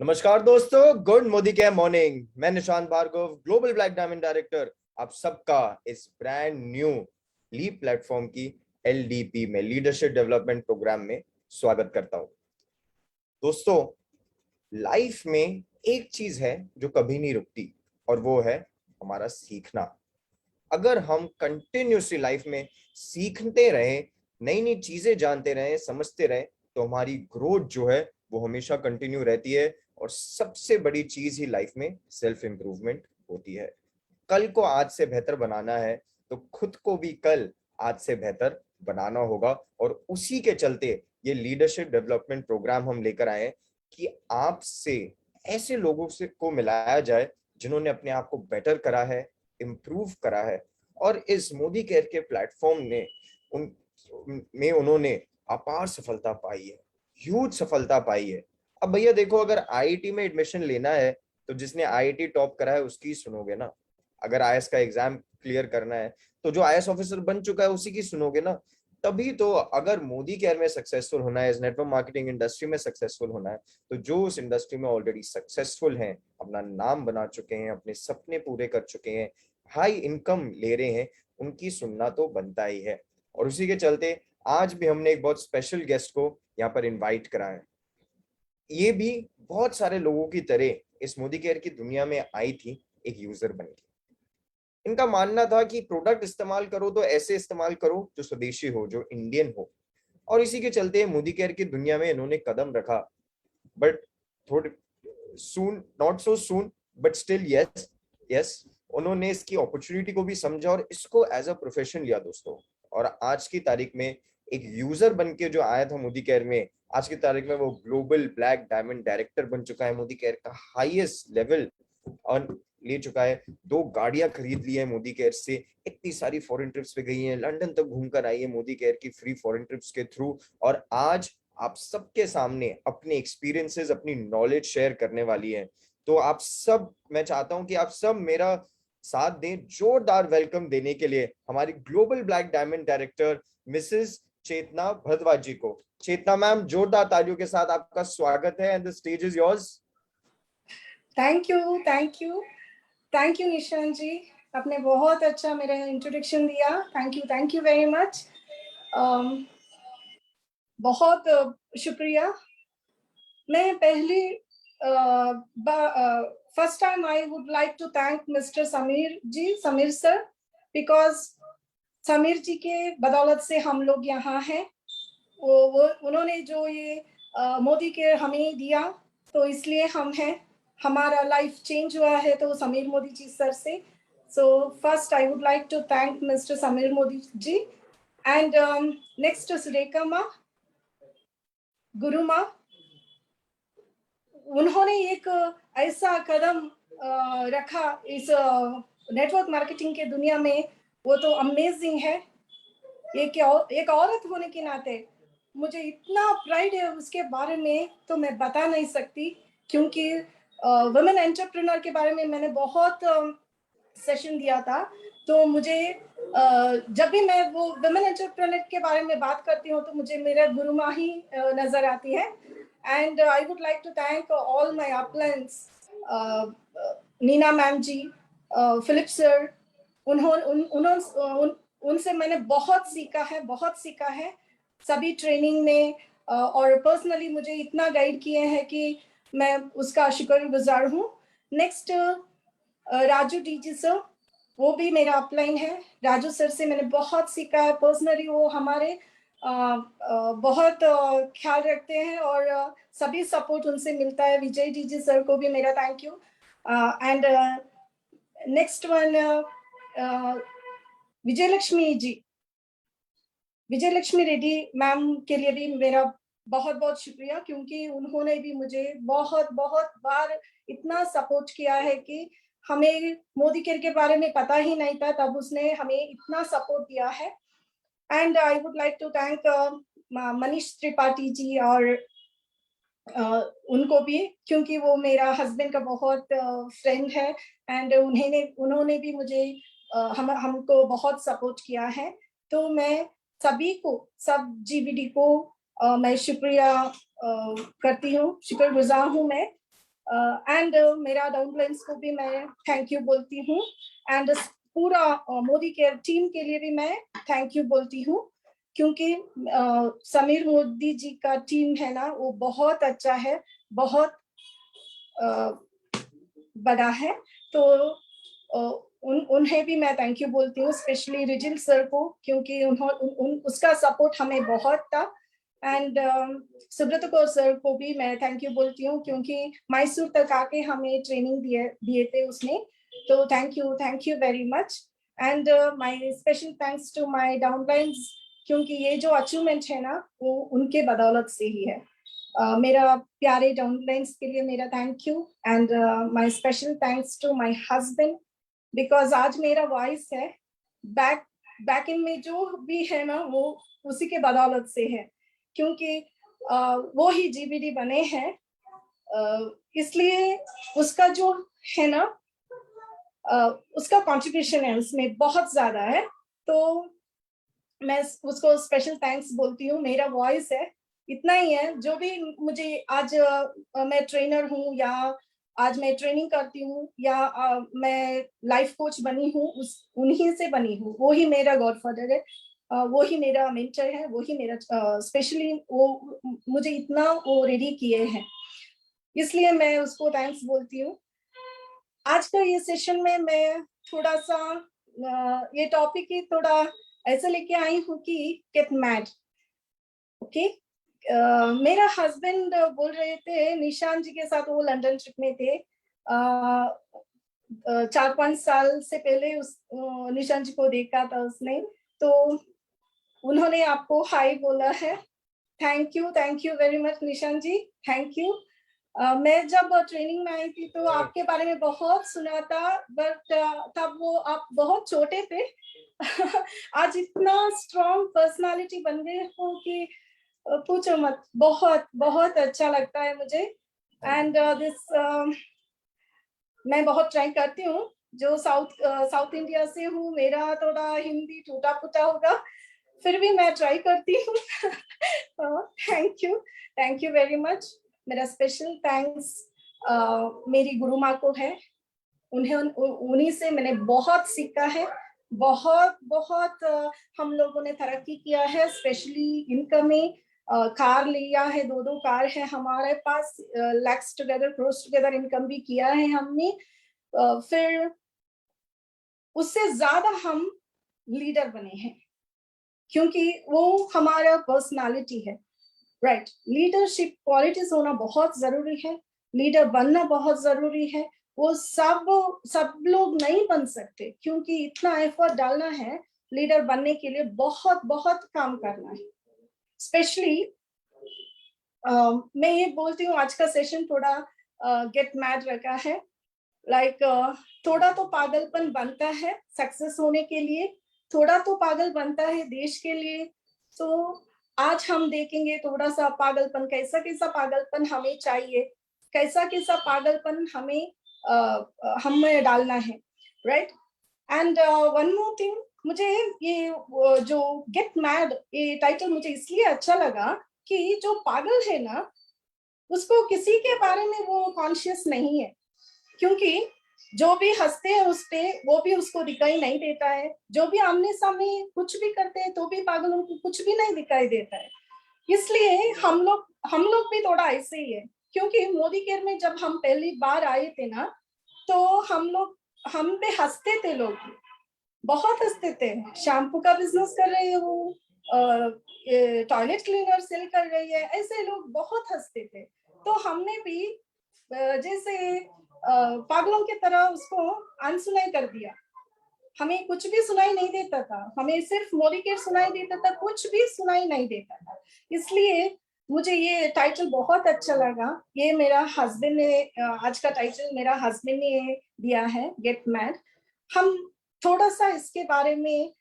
नमस्कार दोस्तों, गुड मोदी के मॉर्निंग। मैं Nishant Bhargava, global black diamond director, आप सबका इस ब्रांड न्यू लीप प्लेटफॉर्म की एलडीपी में लीडरशिप डेवलपमेंट प्रोग्राम में स्वागत करता हूं। दोस्तों, लाइफ में एक चीज है जो कभी नहीं रुकती और वो है हमारा सीखना। अगर हम कंटिन्यूसली लाइफ में सीखते रहे, नई नई चीजें जानते रहे, समझते रहे, तो हमारी ग्रोथ जो है वो हमेशा कंटिन्यू रहती है। और सबसे बड़ी चीज ही लाइफ में सेल्फ इंप्रूवमेंट होती है। कल को आज से बेहतर बनाना है तो खुद को भी कल आज से बेहतर बनाना होगा। और उसी के चलते ये लीडरशिप डेवलपमेंट प्रोग्राम हम लेकर आए हैं कि आपसे ऐसे लोगों से को मिलाया जाए जिन्होंने अपने आप को बेटर करा है, इम्प्रूव करा है। और इस मोदी केयर के प्लेटफॉर्म ने उन में उन्होंने अपार सफलता पाई है, ह्यूज सफलता पाई है। अब भैया देखो, अगर आईआईटी में एडमिशन लेना है तो जिसने आईआईटी टॉप करा है उसकी सुनोगे ना। अगर आईएएस का एग्जाम क्लियर करना है तो जो आईएएस ऑफिसर बन चुका है उसी की सुनोगे ना। तभी तो अगर मोदी केयर में सक्सेसफुल होना है, इस नेटवर्क मार्केटिंग इंडस्ट्री में सक्सेसफुल होना है, तो जो उस इंडस्ट्री में ऑलरेडी सक्सेसफुल हैं, अपना नाम बना चुके हैं, अपने सपने पूरे कर चुके हैं, हाई इनकम ले रहे हैं, उनकी सुनना तो बनता ही है। और उसी के चलते आज भी हमने एक बहुत स्पेशल गेस्ट को यहाँ पर इनवाइट करा है। ये भी बहुत सारे लोगों की तरह इस मोदी केयर की दुनिया में आई थी एक यूजर बन के। इनका मानना था कि प्रोडक्ट इस्तेमाल करो तो ऐसे इस्तेमाल करो जो स्वदेशी हो, जो इंडियन हो। और इसी के चलते मोदी केयर की दुनिया में इन्होंने कदम रखा। बट थोड़े soon, not so soon, but still yes, yes, उन्होंने इसकी अपॉर्चुनिटी को भी समझा और इसको एज अ प्रोफेशन लिया दोस्तों। और आज की तारीख में एक यूजर बन के जो आया था मोदी केयर में, आज की तारीख में वो ग्लोबल ब्लैक डायमंड डायरेक्टर बन चुका है, मोदी केयर का हाईएस्ट लेवल और ले चुका है। 2 गाड़ियां खरीद ली है मोदी केयर से, इतनी सारी फॉरेन ट्रिप्स पे गई है, लंदन तक घूमकर आई है मोदी केयर की फ्री फॉरेन ट्रिप्स के थ्रू। और आज आप सबके सामने अपने एक्सपीरियंसेस, अपनी नॉलेज शेयर करने वाली है। तो आप सब, मैं चाहता हूं कि आप सब मेरा साथ दें जोरदार वेलकम देने के लिए हमारी global black diamond director Mrs Chetna Bhardwaj ji को। चेतना मैम, जोरदार तालियों के साथ आपका स्वागत है and the stage is yours. Thank you, thank you, thank you Nishant ji. आपने बहुत अच्छा मेरा इंट्रोडक्शन दिया। Thank you very much. बहुत शुक्रिया। मैं पहली first time I would like to thank mister Sameer ji, Sameer sir, because Sameer ji के बदौलत से हम लोग यहाँ हैं। वो उन्होंने जो ये मोदी के हमें दिया, तो इसलिए हम हैं, हमारा लाइफ चेंज हुआ है तो समीर मोदी जी सर से। So first I would like to thank mister Sameer Modi ji and next Surekha माँ, गुरु माँ। उन्होंने एक ऐसा कदम रखा इस नेटवर्क मार्केटिंग के दुनिया में, वो तो अमेजिंग है। एक औरत होने के नाते मुझे इतना प्राइड है उसके बारे में, तो मैं बता नहीं सकती। क्योंकि वुमेन एंटरप्रेन्योर के बारे में मैंने बहुत सेशन दिया था, तो मुझे जब भी मैं वो वुमेन एंटरप्रेन्योर के बारे में बात करती हूँ तो मुझे मेरा गुरु माँ ही नजर आती है। And I would like to thank all my uplines, Neena ma'am ji, Philip sir. उनसे मैंने बहुत सीखा है सभी ट्रेनिंग में, और पर्सनली मुझे इतना गाइड किए हैं कि मैं उसका शुक्रगुजार हूँ। नेक्स्ट राजू डीजी सर, वो भी मेरा अपलाइन है। राजू सर से मैंने बहुत सीखा है पर्सनली। वो हमारे बहुत ख्याल रखते हैं और सभी सपोर्ट उनसे मिलता है। विजय डीजी सर को भी मेरा thank you. And next one Vijay Lakshmi Reddy ma'am के लिए भी मेरा बहुत बहुत शुक्रिया, क्योंकि उन्होंने भी मुझे बहुत बहुत बार इतना सपोर्ट किया है कि हमें मोदी केयर के बारे में पता ही नहीं था, तब उसने हमें इतना सपोर्ट दिया है। And I would like to thank Manish Tripathi ji और उनको भी, क्योंकि वो मेरा हस्बैंड का बहुत फ्रेंड है। एंड उन्होंने भी मुझे हमको बहुत सपोर्ट किया है। तो मैं सभी को, सब जीबीडी को मैं शुक्रिया करती हूँ, शुक्रगुजार हूँ मैं। एंड मेरा डाउनलाइंस को भी मैं थैंक यू बोलती हूँ, एंड पूरा मोदी केयर टीम के लिए भी मैं थैंक यू बोलती हूँ, क्योंकि समीर मोदी जी का टीम है ना, वो बहुत अच्छा है, बहुत बड़ा है। तो उन्हें भी मैं थैंक यू बोलती हूँ, स्पेशली रिजिल सर को, क्योंकि उसका सपोर्ट हमें बहुत था। एंड सुब्रत कौर सर को भी मैं थैंक यू बोलती हूँ, क्योंकि मैसूर तक आके हमें ट्रेनिंग दिए थे उसने। तो thank you very much. And my special thanks to my downlines, क्योंकि ये जो अचीवमेंट है ना, वो उनके बदौलत से ही है। मेरा प्यारे डाउनलाइंस के लिए मेरा thank you, and my special thanks to my husband, because आज मेरा वॉइस है बैक इन में जो भी है ना, वो उसी के बदौलत से है, क्योंकि वो ही जीबीडी बने हैं, इसलिए उसका जो है ना, उसका कंट्रीब्यूशन है उसमें बहुत ज्यादा है। तो मैं उसको स्पेशल थैंक्स बोलती हूँ। मेरा वॉइस है इतना ही है, जो भी मुझे आज मैं ट्रेनर हूँ, या आज मैं ट्रेनिंग करती हूँ, या मैं लाइफ कोच बनी हूँ, उन्हीं से बनी हूँ। वो ही मेरा गॉडफादर है, वो ही मेरा मेंटर है, वो ही मेरा स्पेशली वो मुझे इतना वो रेडी किए हैं, इसलिए मैं उसको थैंक्स बोलती हूँ। आज का ये सेशन में मैं थोड़ा सा ये टॉपिक ही थोड़ा ऐसे लेके आई हूँ कि गेट मैड। ओके, मेरा हस्बैंड बोल रहे थे निशान जी के साथ वो लंदन ट्रिप में थे, 4-5 साल से पहले उस निशान जी को देखा था उसने, तो उन्होंने आपको हाय बोला है। थैंक यू वेरी मच निशान जी, थैंक यू। मैं जब ट्रेनिंग में आई थी तो आपके बारे में बहुत सुना था, बट तब वो आप बहुत छोटे थे। आज इतना स्ट्रॉन्ग पर्सनालिटी बन गए हो कि पूछो मत, बहुत बहुत अच्छा लगता है मुझे। एंड मैं बहुत ट्राई करती हूँ, जो साउथ इंडिया से हूँ, मेरा थोड़ा हिंदी टूटा फूटा होगा, फिर भी मैं ट्राई करती हूँ। Thank you very much. मेरा स्पेशल थैंक्स मेरी गुरु माँ को है, उन्हीं से मैंने बहुत सीखा है, बहुत बहुत हम लोगों ने तरक्की किया है, स्पेशली इनकम में। कार लिया है, 2 कार है हमारे पास, lakhs together crores together income भी किया है हमने। फिर उससे ज्यादा हम लीडर बने हैं, क्योंकि वो हमारा पर्सनालिटी है, राइट। लीडरशिप क्वालिटीज होना बहुत जरूरी है, लीडर बनना बहुत जरूरी है। वो सब लोग नहीं बन सकते, क्योंकि इतना एफर्ट डालना है लीडर बनने के लिए, बहुत बहुत काम करना है। स्पेशली मैं ये बोलती हूँ, आज का सेशन थोड़ा गेट मैड रखा है, लाइक थोड़ा तो पागलपन बनता है सक्सेस होने के लिए, थोड़ा तो पागल बनता है देश के लिए। तो आज हम देखेंगे थोड़ा सा पागलपन, कैसा कैसा पागलपन हमें चाहिए, कैसा कैसा पागलपन हमें डालना है, right. And one more thing, मुझे ये जो गेट मैड ये टाइटल मुझे इसलिए अच्छा लगा कि जो पागल है ना, उसको किसी के बारे में वो कॉन्शियस नहीं है, क्योंकि जो भी हंसते हैं उस पे, वो भी उसको दिखाई नहीं देता है, जो भी आमने सामने कुछ भी करते हैं तो भी पागल उनको कुछ भी नहीं दिखाई देता है। इसलिए हम लोग भी थोड़ा ऐसे ही है, क्योंकि मोदी केयर में जब हम पहली बार आए थे ना, तो हम पे हंसते थे लोग, बहुत हंसते थे। शैम्पू का बिजनेस कर रहे हो, टॉयलेट क्लीनर सेल कर रही है, ऐसे लोग बहुत हंसते थे। तो हमने भी जैसे पागलों की तरह उसको अनसुनाई कर दिया। हमें कुछ भी सुनाई नहीं देता था, हमें सिर्फ मोदी केयर सुनाई देता था, कुछ भी सुनाई नहीं देता था। इसलिए मुझे ये टाइटल बहुत अच्छा लगा। ये मेरा हस्बैंड ने आज का टाइटल मेरा हस्बैंड ने दिया है, गेट मैड। हम थोड़ा सा इसके बारे में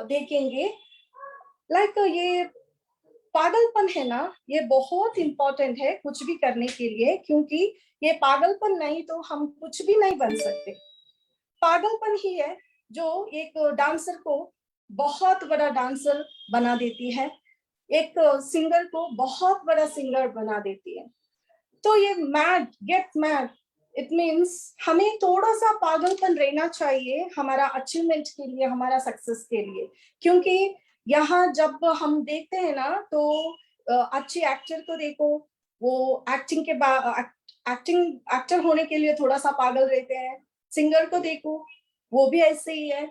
देखेंगे। लाइक ये पागलपन है ना, ये बहुत इंपॉर्टेंट है कुछ भी करने के लिए, क्योंकि ये पागलपन नहीं तो हम कुछ भी नहीं बन सकते। पागलपन ही है जो एक डांसर को बहुत बड़ा डांसर बना देती है, एक सिंगर को बहुत बड़ा सिंगर बना देती है। तो ये mad, get mad, it means हमें थोड़ा सा पागलपन रहना चाहिए हमारा अचीवमेंट के लिए, हमारा सक्सेस के लिए। क्योंकि यहाँ जब हम देखते हैं ना तो अच्छे एक्टर को देखो, वो एक्टिंग के बाद एक्टर होने के लिए थोड़ा सा पागल रहते हैं। सिंगर को देखो, वो भी ऐसे ही है।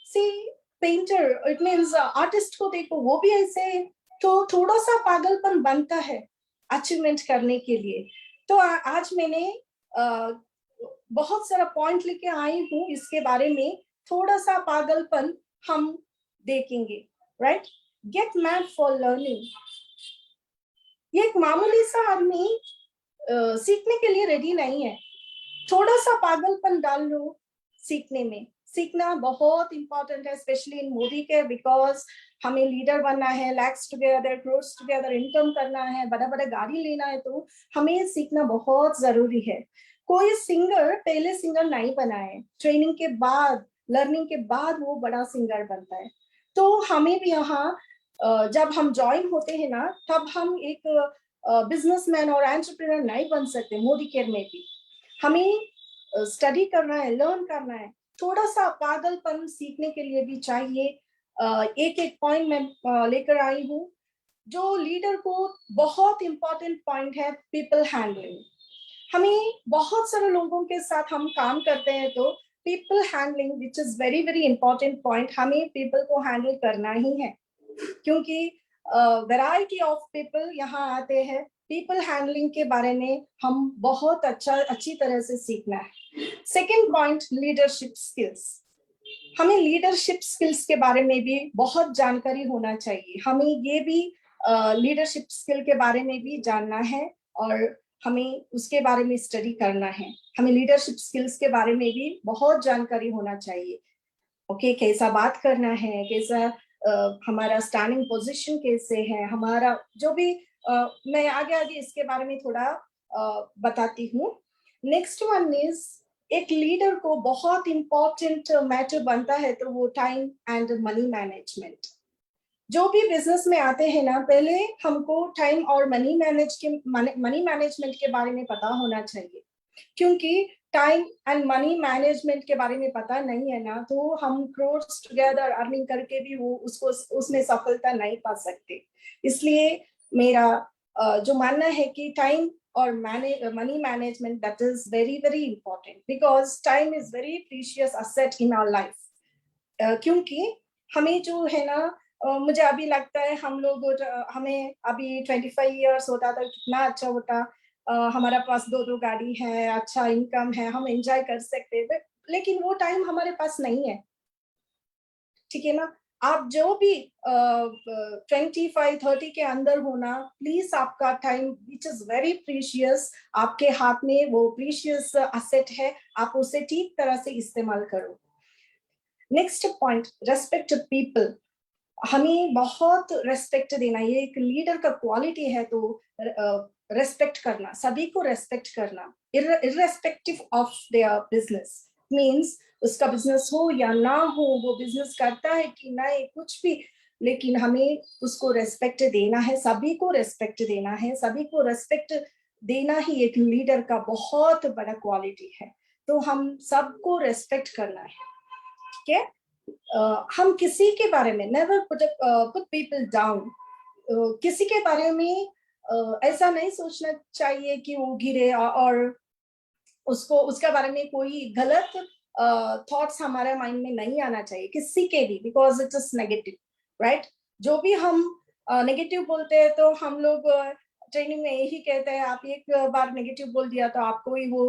सी, पेंटर, इट मीन्स आर्टिस्ट को देखो, वो भी ऐसे है। तो थोड़ा सा पागलपन बनता है अचीवमेंट करने के लिए। तो आज मैंने बहुत सारा पॉइंट लेके आई हूँ इसके बारे में। थोड़ा सा पागलपन हम देखेंगे, right? Gate mad for learning. ये एक मामूली सा आदमी सीखने के लिए रेडी नहीं है। थोड़ा सा पागलपन डाल लो सीखने में। सीखना बहुत इंपॉर्टेंट है, स्पेशली इन मोदी के, बिकॉज हमें लीडर बनना है, lakhs together, crores together income करना है, बड़ा बड़ा गाड़ी लेना है, तो हमें सीखना बहुत जरूरी है। कोई सिंगर पहले सिंगर नहीं बना है, ट्रेनिंग के बाद, लर्निंग के बाद वो बड़ा सिंगर बनता है। तो हमें भी यहाँ जब हम ज्वाइन होते हैं ना, तब हम एक बिजनेसमैन और एंटरप्रेन्योर नहीं बन सकते। मोदी केयर में भी हमें स्टडी करना है, लर्न करना है। थोड़ा सा पागलपन सीखने के लिए भी चाहिए। एक एक पॉइंट मैं लेकर आई हूँ। जो लीडर को बहुत इंपॉर्टेंट पॉइंट है, पीपल हैंडलिंग। हमें बहुत सारे लोगों के साथ हम काम करते हैं, तो people handling which is very very important point. हमें पीपल को हैंडल करना ही है, क्योंकि वैरायटी ऑफ पीपल यहाँ आते हैं। पीपल हैंडलिंग के बारे में हम बहुत अच्छी तरह से सीखना है। Second point, leadership skills. हमें लीडरशिप स्किल्स के बारे में भी बहुत जानकारी होना चाहिए। हमें ये भी लीडरशिप स्किल के बारे में भी जानना है, और हमें उसके बारे में स्टडी करना है। हमें लीडरशिप स्किल्स के बारे में भी बहुत जानकारी होना चाहिए। ओके, कैसा बात करना है, कैसा हमारा स्टैंडिंग पोजीशन कैसे है, हमारा जो भी मैं आगे आगे इसके बारे में थोड़ा बताती हूँ। नेक्स्ट वन इज, एक लीडर को बहुत इंपॉर्टेंट मैटर बनता है, तो वो टाइम एंड मनी मैनेजमेंट। जो भी बिजनेस में आते हैं ना, पहले हमको टाइम और मनी मैनेजमेंट के बारे में पता होना चाहिए। क्योंकि टाइम एंड मनी मैनेजमेंट के बारे में पता नहीं है ना, तो हम क्रोर्स टुगेदर अर्निंग करके भी वो उसको उसमें सफलता नहीं पा सकते। इसलिए मेरा जो मानना है कि टाइम और money management, that is very very important, because time is very precious asset in our life. क्योंकि हमें जो है ना, मुझे अभी लगता है हम लोग, हमें अभी 25 ईयर्स होता तो कितना अच्छा होता। हमारा पास दो दो गाड़ी है, अच्छा इनकम है, हम एंजॉय कर सकते हैं। लेकिन वो टाइम हमारे पास नहीं है, ठीक है ना? आप जो भी 25-30 के अंदर होना, प्लीज आपका time which is very precious, आपके हाथ में वो प्रीशियस असेट है, आप उसे ठीक तरह से इस्तेमाल करो। Next point, respect people. हमें बहुत रेस्पेक्ट देना, ये एक लीडर का क्वालिटी है। तो रेस्पेक्ट करना, सभी को रेस्पेक्ट करना, irrespective of their business. Means उसका बिजनेस हो या ना हो, वो बिजनेस करता है कि नहीं, कुछ भी, लेकिन हमें उसको रेस्पेक्ट देना है, सभी को रेस्पेक्ट देना है। सभी को रेस्पेक्ट देना ही एक लीडर का बहुत बड़ा क्वालिटी है। तो हम सबको रेस्पेक्ट करना है, ठीक है? हम किसी के बारे में नेवर पुट पीपल डाउन। किसी के बारे में ऐसा नहीं सोचना चाहिए कि वो गिरे, और उसको उसके बारे में कोई गलत थॉट्स हमारे माइंड में नहीं आना चाहिए किसी के भी, because it is negative, right? जो भी हम नेगेटिव बोलते हैं, तो हम लोग ट्रेनिंग में यही कहते हैं, आप एक बार नेगेटिव बोल दिया तो आपको ही वो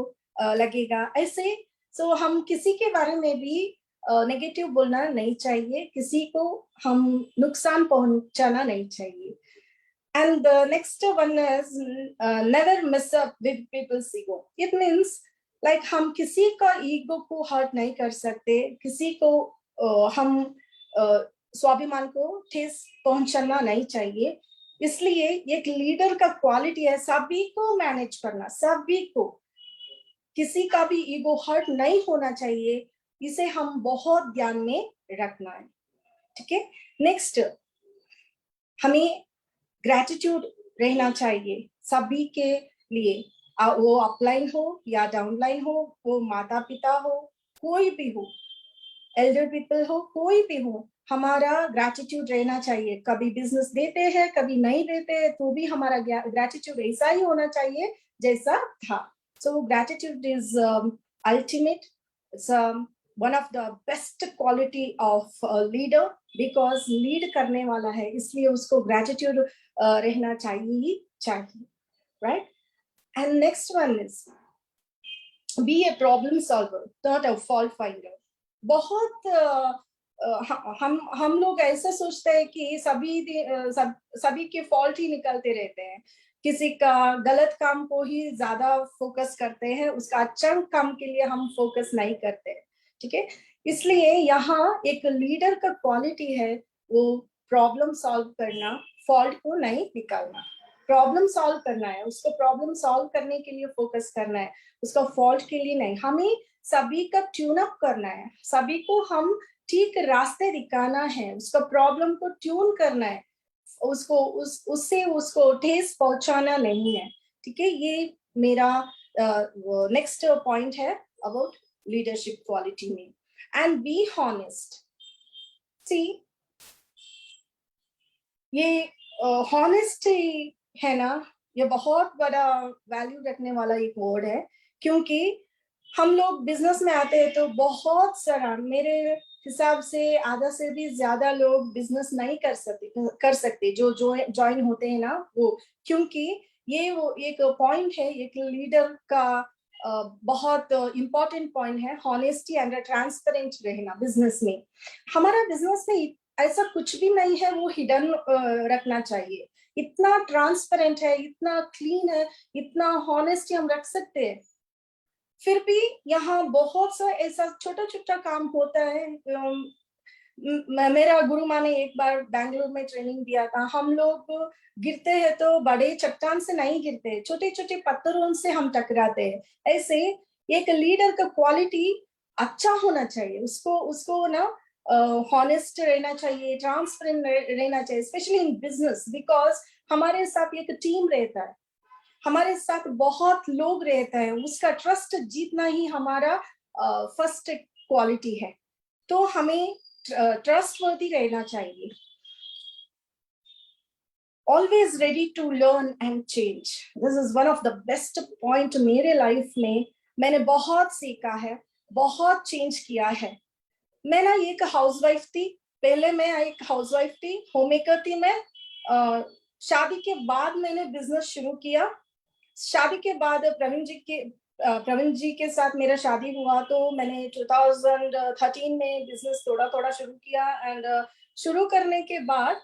लगेगा ऐसे। सो हम किसी के बारे में भी नेगेटिव बोलना नहीं चाहिए, किसी को हम नुकसान पहुंचाना नहीं चाहिए। And the next one is never mess up with people's ego. It means like हम किसी का ईगो को हर्ट नहीं कर सकते, किसी को हम स्वाभिमान को ठेस पहुंचाना नहीं चाहिए। इसलिए एक लीडर का क्वालिटी है सभी को मैनेज करना, सभी को, किसी का भी ईगो हर्ट नहीं होना चाहिए। इसे हम बहुत ध्यान में रखना है, ठीक है? नेक्स्ट, हमें ग्रेटिट्यूड रहना चाहिए सभी के लिए। वो अपलाइन हो या डाउनलाइन हो, वो माता पिता हो, कोई भी हो, एल्डर पीपल हो, कोई भी हो, हमारा ग्रैटिट्यूड रहना चाहिए। कभी बिजनेस देते हैं, कभी नहीं देते, तो भी हमारा ग्रैटिट्यूड ऐसा ही होना चाहिए जैसा था। So gratitude is ultimate, it's one of the best quality of leader, because lead करने वाला है, इसलिए उसको ग्रैटिट्यूड रहना चाहिए ही चाहिए, right? And next one is be a problem solver, not a fault finder. बहुत हम लोग ऐसा सोचते हैं कि सभी के फॉल्ट ही निकलते रहते हैं, किसी का गलत काम को ही ज्यादा फोकस करते हैं, उसका अच्छा काम के लिए हम फोकस नहीं करते हैं, ठीक है? इसलिए यहाँ एक लीडर का क्वालिटी है वो प्रॉब्लम सॉल्व करना, फॉल्ट को नहीं निकालना। प्रॉब्लम सॉल्व करना है, उसको प्रॉब्लम सॉल्व करने के लिए फोकस करना है, उसका फॉल्ट के लिए नहीं। हमें सभी का ट्यून अप करना है, सभी को हम ठीक रास्ते दिखाना है, उसका प्रॉब्लम को ट्यून करना है, उससे उसको ठेस पहुंचाना नहीं है, ठीक है? ये मेरा नेक्स्ट पॉइंट है अबाउट लीडरशिप क्वालिटी में। And be honest. सी, ये हॉनेस्टी है ना, ये बहुत बड़ा वैल्यू रखने वाला एक वर्ड है, क्योंकि हम लोग बिजनेस में आते हैं तो बहुत सारा, मेरे हिसाब से आधा से भी ज्यादा लोग बिजनेस नहीं कर सकते जो ज्वाइन होते हैं ना वो, क्योंकि ये वो एक पॉइंट है, एक लीडर का बहुत इंपॉर्टेंट पॉइंट है, हॉनेस्टी एंड ट्रांसपेरेंट रहना बिजनेस में। हमारा बिजनेस में ऐसा कुछ भी नहीं है वो हिडन रखना चाहिए, इतना ट्रांसपेरेंट है, इतना क्लीन है, इतना हॉनेस्टी हम रख सकते हैं। फिर भी यहाँ बहुत सा ऐसा छोटा छोटा काम होता है। मेरा गुरु माँ ने एक बार बैंगलोर में ट्रेनिंग दिया था, हम लोग गिरते हैं तो बड़े चट्टान से नहीं गिरते, छोटे छोटे पत्थरों से हम टकराते हैं। ऐसे एक लीडर का क्वालिटी अच्छा होना चाहिए, उसको उसको ना हॉनेस्ट रहना चाहिए, ट्रांसपेरेंट रहना चाहिए, स्पेशली इन बिजनेस, बिकॉज हमारे साथ एक टीम रहता है, हमारे साथ बहुत लोग रहते हैं, उसका ट्रस्ट जीतना ही हमारा फर्स्ट क्वालिटी है। तो हमें ट्रस्टवर्दी रहना चाहिए, always ready to learn and change. This is one of the best point मेरे लाइफ में, मैंने बहुत सीखा है, बहुत चेंज किया है। मैं ना एक हाउसवाइफ थी, पहले मैं एक हाउसवाइफ थी, होममेकर थी मैं। शादी के बाद मैंने बिजनेस शुरू किया। शादी के बाद प्रवीण जी के साथ मेरा शादी हुआ, तो मैंने 2013 में बिजनेस थोड़ा थोड़ा शुरू किया। एंड शुरू करने के बाद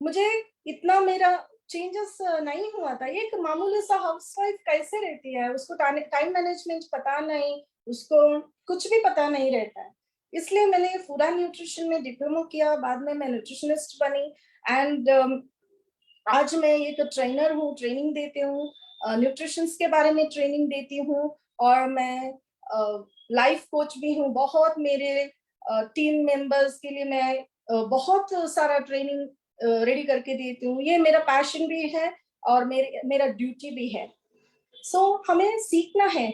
मुझे इतना मेरा चेंजेस नहीं हुआ था। एक मामूली सा हाउसवाइफ कैसे रहती है, उसको टाइम मैनेजमेंट पता नहीं, उसको कुछ भी पता नहीं रहता है। इसलिए मैंने फूड एंड न्यूट्रिशन में डिप्लोमा किया, बाद में मैं न्यूट्रिशनिस्ट बनी। एंड आज मैं एक ट्रेनर हूँ, ट्रेनिंग देती हूँ, न्यूट्रिशंस के बारे में ट्रेनिंग देती हूँ, और मैं लाइफ कोच भी हूँ। बहुत मेरे टीम मेंबर्स के लिए मैं बहुत सारा ट्रेनिंग रेडी करके देती हूँ। ये मेरा पैशन भी है और मेरा ड्यूटी भी है। सो हमें सीखना है,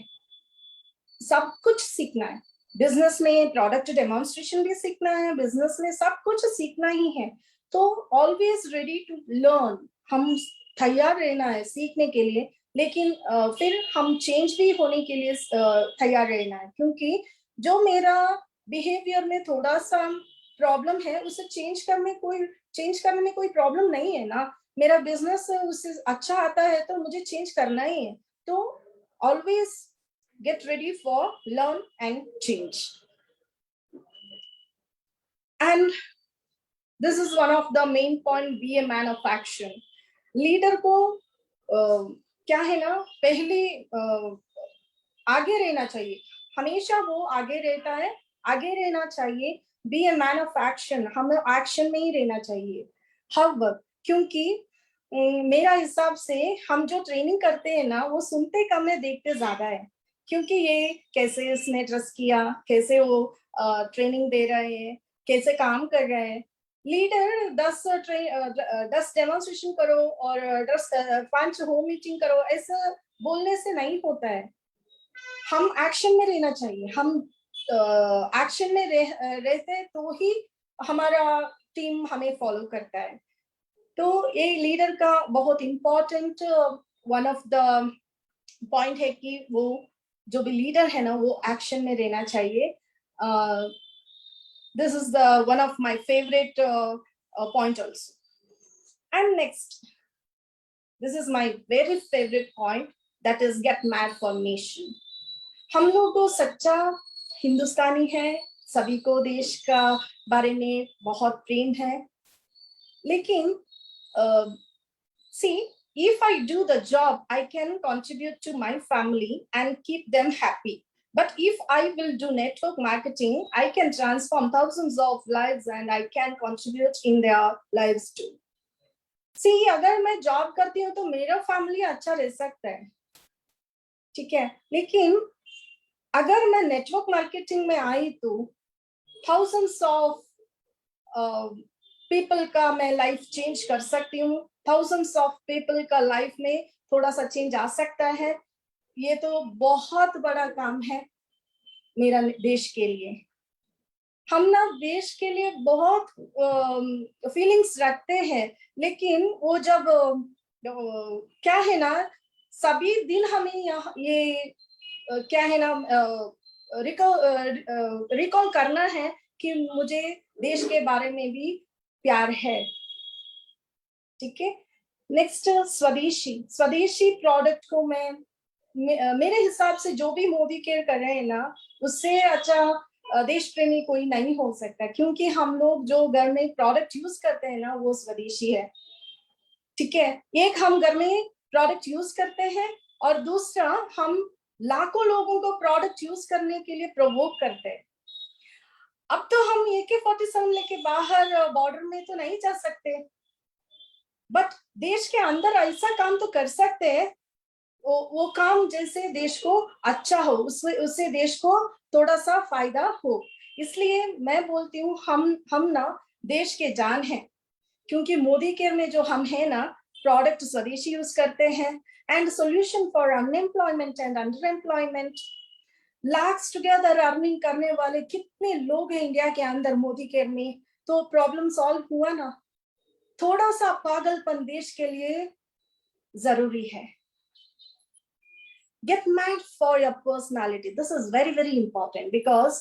सब कुछ सीखना है। बिजनेस में प्रोडक्ट डेमोन्स्ट्रेशन भी सीखना है, बिजनेस में सब कुछ सीखना ही है। तो ऑलवेज रेडी टू लर्न, हम तैयार रहना है सीखने के लिए, लेकिन फिर हम चेंज भी होने के लिए तैयार रहना है, क्योंकि जो मेरा बिहेवियर में थोड़ा सा प्रॉब्लम है उसे चेंज करने में कोई प्रॉब्लम नहीं है ना। मेरा बिजनेस उससे अच्छा आता है तो मुझे चेंज करना ही है। तो always get ready for learn and change. And this is one of the main point, be a man of action. Leader को क्या है ना, पहले आगे रहना चाहिए, हमेशा वो आगे रहता है, आगे रहना चाहिए। Be a man of action, हमें एक्शन में ही रहना चाहिए हर वक्त, क्योंकि मेरा हिसाब से हम जो ट्रेनिंग करते हैं ना वो सुनते कम है, देखते ज्यादा है। क्योंकि ये कैसे इसने ट्रस्ट किया, कैसे वो ट्रेनिंग दे रहे हैं, कैसे काम कर रहे हैं, लीडर 10 डेमोन्स्ट्रेशन करो और 5 होम मीटिंग करो, ऐसा बोलने से नहीं होता है। हम एक्शन में रहना चाहिए। हम एक्शन में रहते तो ही हमारा टीम हमें फॉलो करता है। तो ये लीडर का बहुत important one of the point है कि वो जो भी लीडर है ना वो एक्शन में रहना चाहिए। This is the one of my favourite point also. And next, this is my very favourite point, that is get mad for nation. हम लोग तो सच्चा हिंदुस्तानी है, सभी को देश का बारे में बहुत प्रेम है, लेकिन see, if I do the job, I can contribute to my family and keep them happy. But if I will do network marketing, I can transform thousands of lives and I can contribute in their lives too. See, अगर मैं job करती हूँ तो मेरा family अच्छा रह सकता है, ठीक है, लेकिन अगर मैं नेटवर्क मार्केटिंग में आई तो thousands of पीपल का मैं लाइफ चेंज कर सकती हूँ। thousands of पीपल का लाइफ में थोड़ा सा चेंज आ सकता है। ये तो बहुत बड़ा काम है मेरा देश के लिए। हम ना देश के लिए बहुत फीलिंग्स रखते हैं, लेकिन वो जब क्या है ना, सभी दिन हमें ये क्या है ना रिकॉल करना है कि मुझे देश के बारे में भी प्यार है, ठीक है। नेक्स्ट, स्वदेशी प्रोडक्ट को मैं मेरे हिसाब से जो भी मोदी केयर कर रहे हैं ना, उससे अच्छा देश प्रेमी कोई नहीं हो सकता, क्योंकि हम लोग जो घर में प्रोडक्ट यूज करते हैं ना वो स्वदेशी है, ठीक है। एक, हम घर में प्रोडक्ट यूज करते हैं, और दूसरा, हम लाखों लोगों को प्रोडक्ट यूज करने के लिए प्रोवोक करते हैं। अब तो हम AK-47 लेके बाहर बॉर्डर में तो नहीं जा सकते, बट देश के अंदर ऐसा काम तो कर सकते हैं, वो काम जैसे देश को अच्छा हो, उससे देश को थोड़ा सा फायदा हो। इसलिए मैं बोलती हूँ हम ना देश के जान हैं, क्योंकि मोदी केयर में जो हम है ना प्रोडक्ट स्वदेशी यूज करते हैं, and solution for unemployment and under employment. Lakhs together earning करने वाले कितने लोग हैं इंडिया के अंदर मोदी केयर में, तो प्रॉब्लम सॉल्व हुआ ना। थोड़ा सा पागलपन देश के लिए जरूरी है। Get mad for your personality. This is very very important, because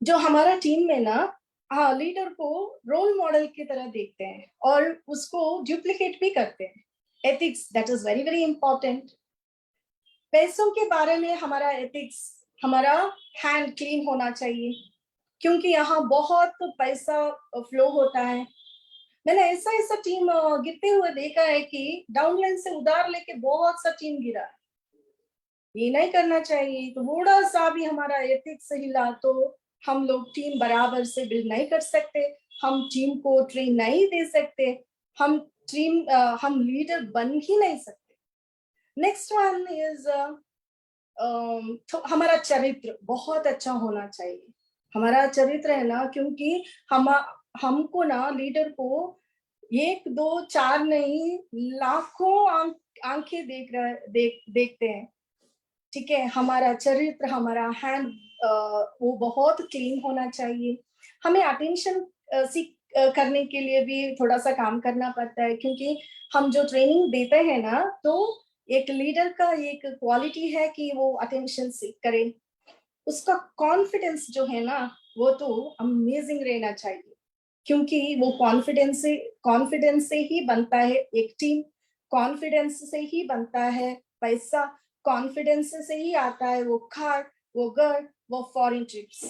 जो हमारा टीम में ना लीडर को रोल मॉडल की तरह देखते हैं और उसको डुप्लीकेट भी करते हैं। Ethics, that is very very important. पैसों के बारे में हमारा एथिक्स, हमारा हैंड क्लीन होना चाहिए, क्योंकि यहाँ बहुत पैसा फ्लो होता है। मैंने ऐसा टीम गिरते हुए देखा है कि डाउनलाइन से उधार लेके बहुत सा टीम गिरा है। ये नहीं करना चाहिए। तो थोड़ा सा भी हमारा एथिक्स हिला तो हम लोग टीम बराबर से बिल्ड नहीं कर सकते, हम टीम को ट्रेन नहीं दे सकते, हम लीडर बन ही नहीं सकते। नेक्स्ट वन इज हमारा चरित्र बहुत अच्छा होना चाहिए। हमारा चरित्र है ना, क्योंकि हमको ना लीडर को 1 2 4 नहीं, लाखों आंखें देखते हैं, ठीक है। हमारा चरित्र, हमारा हैंड वो बहुत क्लीन होना चाहिए। हमें अटेंशन सीख करने के लिए भी थोड़ा सा काम करना पड़ता है, क्योंकि हम जो ट्रेनिंग देते हैं ना, तो एक लीडर का एक क्वालिटी है कि वो अटेंशन सीख करे। उसका कॉन्फिडेंस जो है ना वो तो अमेजिंग रहना चाहिए, क्योंकि वो कॉन्फिडेंस से ही बनता है एक टीम, कॉन्फिडेंस से ही बनता है पैसा, कॉन्फिडेंस से ही आता है वो कार, वो घर, वो फॉरेन ट्रिप्स।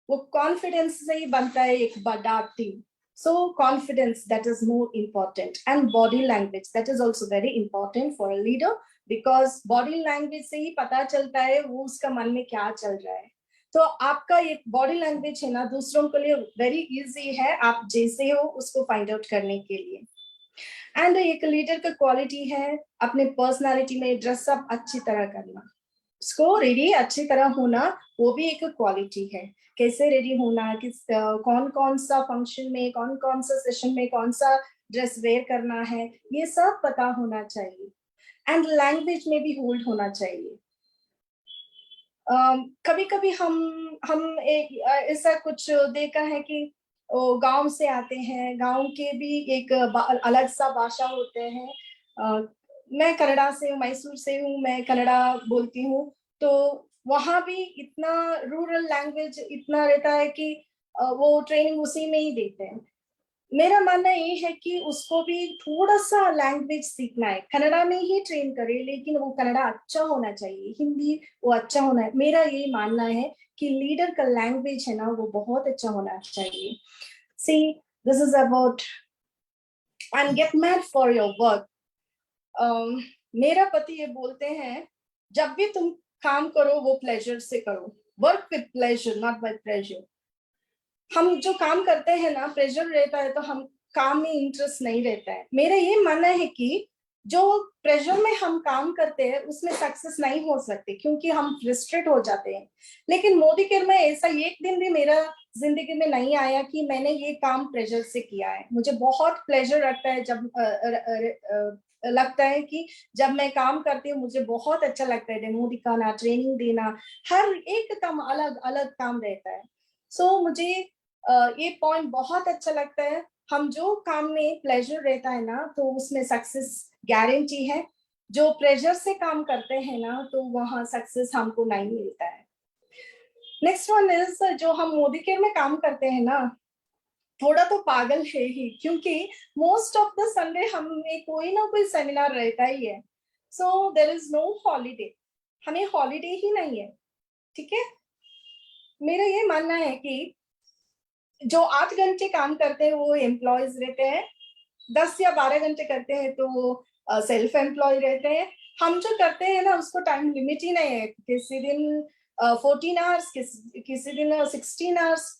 वो कॉन्फिडेंस से ही बनता है एक बड़ा team. So confidence, that is more important, and body language, that is also very important for a leader, because body language से ही पता चलता है वो उसका मन में क्या चल रहा है। तो आपका एक बॉडी लैंग्वेज है ना दूसरों के लिए वेरी इजी है, आप जैसे हो उसको फाइंड आउट करने के लिए। एंड एक लीडर का क्वालिटी है अपने पर्सनालिटी में ड्रेसअप अच्छी तरह करना, उसको रेडी अच्छी तरह होना वो भी एक क्वालिटी है। कैसे रेडी होना, किस कौन कौन सा फंक्शन में, कौन कौन सा सेशन में कौन सा ड्रेस वेयर करना है, ये सब पता होना चाहिए। एंड लैंग्वेज में भी होल्ड होना चाहिए। कभी कभी हम एक ऐसा कुछ देखा है कि गांव से आते हैं, गांव के भी एक अलग सा भाषा होते हैं। मैं कनाडा से हूँ, मैसूर से हूँ, मैं कनाडा बोलती हूँ। तो वहां भी इतना रूरल लैंग्वेज इतना रहता है कि वो ट्रेनिंग उसी में ही देते हैं। मेरा मानना ये है कि उसको भी थोड़ा सा लैंग्वेज सीखना है, कनाडा में ही ट्रेन करे, लेकिन वो कनाडा अच्छा होना चाहिए, हिंदी वो अच्छा होना है। मेरा ये मानना है कि लीडर का लैंग्वेज है ना वो बहुत अच्छा होना चाहिए। See, this is about and get mad for your work. मेरा पति ये बोलते हैं, जब भी तुम काम करो वो प्लेजर से करो, work with pleasure not by pressure. हम जो काम करते हैं ना प्रेशर रहता है तो हम काम में इंटरेस्ट नहीं रहता है। मेरा ये मानना है कि जो प्रेशर में हम काम करते हैं उसमें सक्सेस नहीं हो सकते, क्योंकि हम फ्रस्ट्रेट हो जाते हैं। लेकिन मोदी केयर में ऐसा एक दिन भी मेरा जिंदगी में नहीं आया कि मैंने ये काम प्रेशर से किया है। मुझे बहुत प्लेजर लगता है जब लगता है कि जब मैं काम करती हूँ मुझे बहुत अच्छा लगता है, डेमो दिखाना, ट्रेनिंग देना, हर एक काम अलग अलग काम रहता है। सो मुझे ये पॉइंट बहुत अच्छा लगता है। हम जो काम में प्लेजर रहता है ना तो उसमें सक्सेस गारंटी है। जो प्रेशर से काम करते हैं ना तो वहां सक्सेस हमको नहीं मिलता है। नेक्स्ट वन इज, जो हम मोदी केयर में काम करते हैं ना थोड़ा तो पागल है ही, क्योंकि मोस्ट ऑफ द संडे हमें कोई ना कोई सेमिनार रहता ही है। सो देर इज नो हॉलीडे, हमें हॉलीडे ही नहीं है। ठीक है, मेरा ये मानना है कि जो 8 घंटे काम करते हैं वो एम्प्लॉयज रहते हैं, 10 या 12 घंटे करते हैं तो वो सेल्फ एम्प्लॉय रहते हैं। हम जो करते हैं ना उसको टाइम लिमिट ही नहीं है, किसी दिन 14 आवर्स, किसी दिन 16 आवर्स,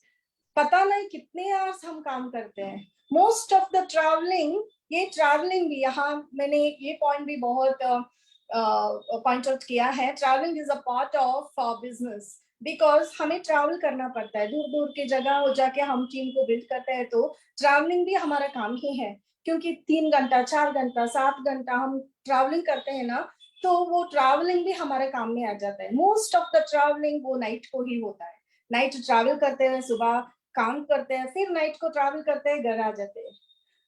पता नहीं कितने आवर्स हम काम करते हैं। मोस्ट ऑफ द ट्रैवलिंग, ये ट्रैवलिंग भी यहाँ मैंने ये पॉइंट भी बहुत पॉइंट आउट किया है, travelling is a part of business. Because हमें ट्रैवल करना पड़ता है, दूर दूर की जगह हो जाके हम टीम को बिल्ड करते हैं, तो ट्रैवलिंग भी हमारा काम ही है। क्योंकि 3 घंटा, 4 घंटा, 7 घंटा हम ट्रैवलिंग करते हैं ना, तो वो ट्रैवलिंग भी हमारे काम में आ जाता है। मोस्ट ऑफ द ट्रैवलिंग वो नाइट को ही होता है। नाइट ट्रैवल करते हैं, सुबह काम करते हैं, फिर नाइट को ट्रैवल करते हैं, घर आ जाते हैं।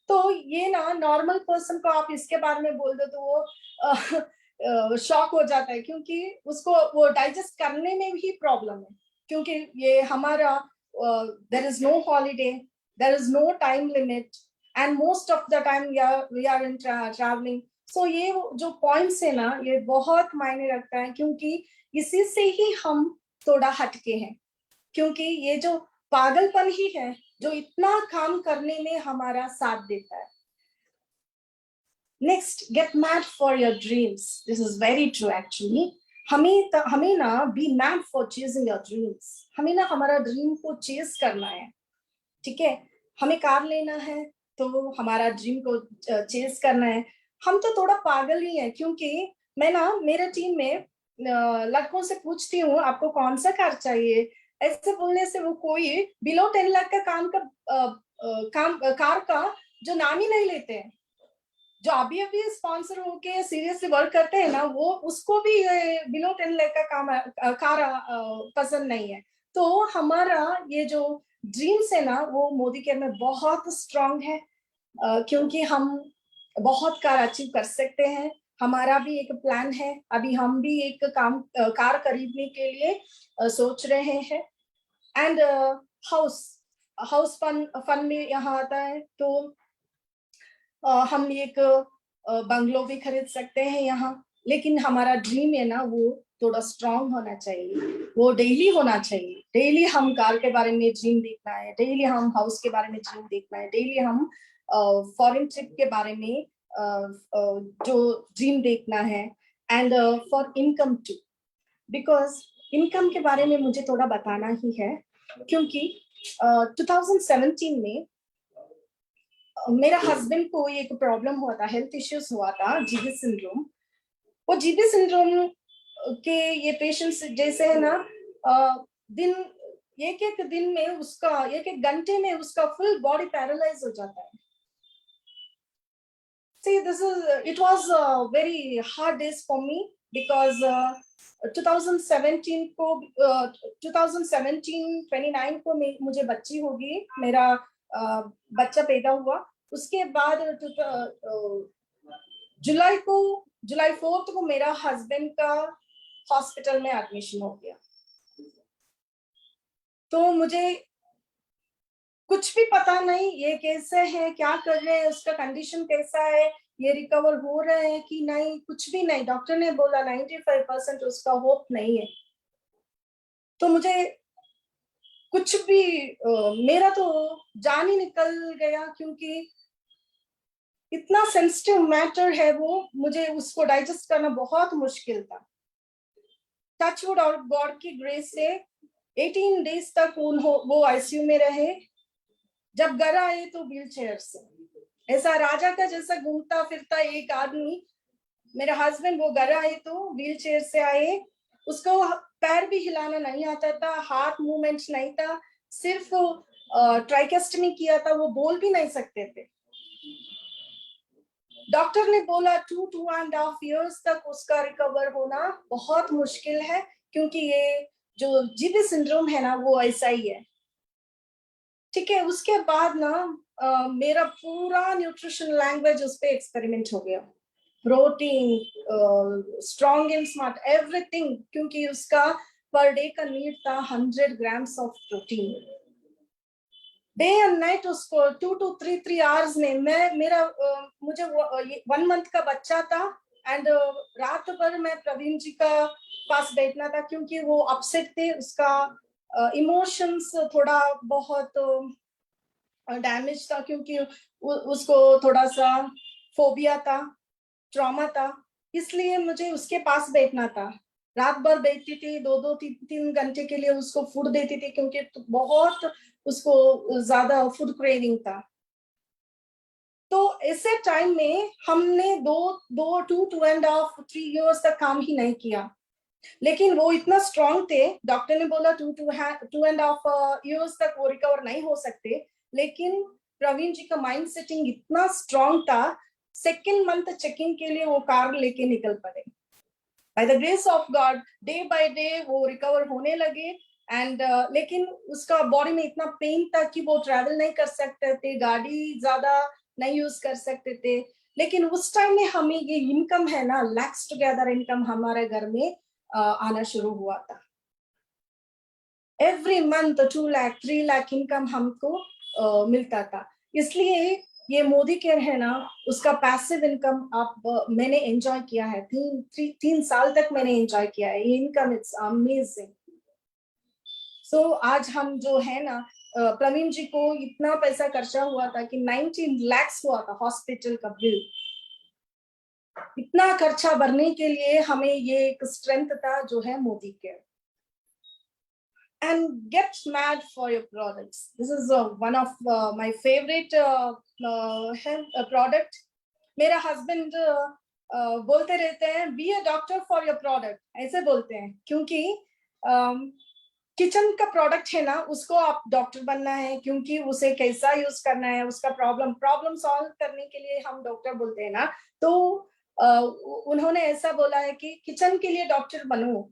तो ये ना नॉर्मल पर्सन को आप इसके बारे में बोल दो तो वो शॉक हो जाता है, क्योंकि उसको वो डाइजेस्ट करने में भी प्रॉब्लम है। क्योंकि ये हमारा there is no holiday, there is no time limit, and most of the time we are in traveling. So ये जो पॉइंट्स है ना ये बहुत मायने रखता है, क्योंकि इसी से ही हम थोड़ा हटके हैं। क्योंकि ये जो पागलपन ही है जो इतना काम करने में हमारा साथ देता है। Next, gate mad for your dreams. This is very true actually. हमें ना B mad for chasing your dreams. हमें ना हमारा ड्रीम को चेज करना है। ठीक है, हमें कार लेना है तो हमारा ड्रीम को चेज करना है। हम तो थोड़ा पागल ही है, क्योंकि मैं ना मेरे टीम में लड़कों से पूछती हूँ आपको कौन सा कार चाहिए, ऐसे बोलने से वो कोई बिलो 10 लाख का कार का जो नाम ही नहीं लेते हैं। जो अभी स्पॉन्सर होके सीरियसली वर्क करते हैं ना वो उसको भी बिलो 10 लाख का कार पसंद नहीं है। तो हमारा ये जो ड्रीम्स है ना वो मोदी केयर में बहुत स्ट्रांग है, क्योंकि हम बहुत कार अचीव कर सकते हैं। हमारा भी एक प्लान है, अभी हम भी एक कार खरीदने के लिए सोच रहे हैं। एंड हाउस हाउस फन में यहाँ आता है तो हम एक बंगलो भी खरीद सकते हैं यहाँ। लेकिन हमारा ड्रीम है ना वो थोड़ा स्ट्रांग होना चाहिए, वो डेली होना चाहिए। डेली हम कार के बारे में ड्रीम देखना है, डेली हम हाउस के बारे में ड्रीम देखना है, डेली हम फॉरेन ट्रिप के बारे में जो ड्रीम देखना है। And for income too, because income के बारे में मुझे थोड़ा बताना ही है, क्योंकि 2017 में मेरा हस्बैंड को एक प्रॉब्लम हुआ था, हेल्थ इश्यूज हुआ था, जीबी सिंड्रोम। वो जीबी सिंड्रोम के ये पेशेंट्स जैसे है ना, दिन एक एक दिन में उसका एक एक घंटे में उसका फुल बॉडी पैरालाइज हो जाता है. See, it was very hard days for me because 2017 को 2017-29 को मुझे बच्ची होगी, मेरा बच्चा पैदा हुआ. उसके बाद जुलाई 4 को मेरा हस्बैंड का हॉस्पिटल में एडमिशन हो गया. तो मुझे कुछ भी पता नहीं ये कैसे है, क्या कर रहे हैं, उसका कंडीशन कैसा है, ये रिकवर हो रहे हैं कि नहीं, कुछ भी नहीं. डॉक्टर ने बोला 95% उसका होप नहीं है. तो मुझे कुछ भी मेरा तो जान ही निकल गया, क्योंकि इतना सेंसिटिव मैटर है वो, मुझे उसको डाइजेस्ट करना बहुत मुश्किल था. टचवुड और गॉड की ग्रेस से 18 डेज तक वो आईसीयू में रहे. जब घर आए तो व्हील चेयर से, ऐसा राजा का जैसा घूमता फिरता एक आदमी, मेरा हस्बैंड, वो घर आए तो व्हील चेयर से आए. उसको पैर भी हिलाना नहीं आता था, हाथ मूवमेंट नहीं था, सिर्फ ट्राइकेस्टमी किया था, वो बोल भी नहीं सकते थे. डॉक्टर ने बोला 2.5 years तक उसका रिकवर होना बहुत मुश्किल है, क्योंकि ये जो जीबी सिंड्रोम है ना, वो ऐसा ही है. ठीक है. उसके बाद ना मेरा पूरा न्यूट्रिशन लैंग्वेज उस पे एक्सपेरिमेंट हो गया. Protein, strong and smart, everything, क्योंकि उसका पर डे का नीड था 100 grams of protein. Day and night उसको 2 to 3 hours में मुझे 1 month का बच्चा था. एंड रात भर मैं प्रवीण जी का पास बैठना था, क्योंकि वो अपसेट थे. उसका इमोशंस थोड़ा बहुत डैमेज था, क्योंकि उसको थोड़ा सा फोबिया था, ट्रॉमा था. इसलिए मुझे उसके पास बैठना था. रात भर बैठती थी, 2-3 घंटे के लिए उसको फूड देती थी, क्योंकि बहुत उसको ज्यादा फूड क्रेविंग था. तो ऐसे टाइम में हमने 2.5-3 years तक काम ही नहीं किया. लेकिन वो इतना स्ट्रॉन्ग थे, डॉक्टर ने बोला 2.5 years तक वो रिकवर नहीं हो सकते. लेकिन प्रवीण जी का माइंड सेटिंग इतना स्ट्रॉन्ग था, 2nd month चेकिंग के लिए वो कार लेके निकल पड़े. By the grace of God day by day वो रिकवर होने लगे. एंड लेकिन उसका बॉडी में इतना पेन था कि वो ट्रैवल नहीं कर सकते थे, गाड़ी ज्यादा नहीं यूज कर सकते थे. लेकिन उस टाइम में हमें ये इनकम है ना, लैक्स टुगेदर इनकम हमारे घर में आना शुरू हुआ था. Every month 2 lakh 3 lakh income हमको मिलता था. इसलिए ये मोदी केयर है ना, उसका पैसिव इनकम मैंने एंजॉय किया है. 3 साल तक मैंने एंजॉय किया है ये इनकम. It's amazing. सो आज हम जो है ना, प्रवीण जी को इतना पैसा खर्चा हुआ था कि 19 lakhs हुआ था हॉस्पिटल का बिल. इतना खर्चा भरने के लिए हमें ये एक स्ट्रेंथ था जो है Modi care. And get mad for your products. This is one of my favorite health product. मेरा हस्बैंड बोलते रहते हैं be a doctor for your product, ऐसे बोलते हैं, क्योंकि किचन का प्रोडक्ट है ना, उसको आप डॉक्टर बनना है, क्योंकि उसे कैसा यूज करना है, उसका प्रॉब्लम सॉल्व करने के लिए हम डॉक्टर बोलते हैं ना. तो उन्होंने ऐसा बोला है कि किचन के लिए डॉक्टर बनो,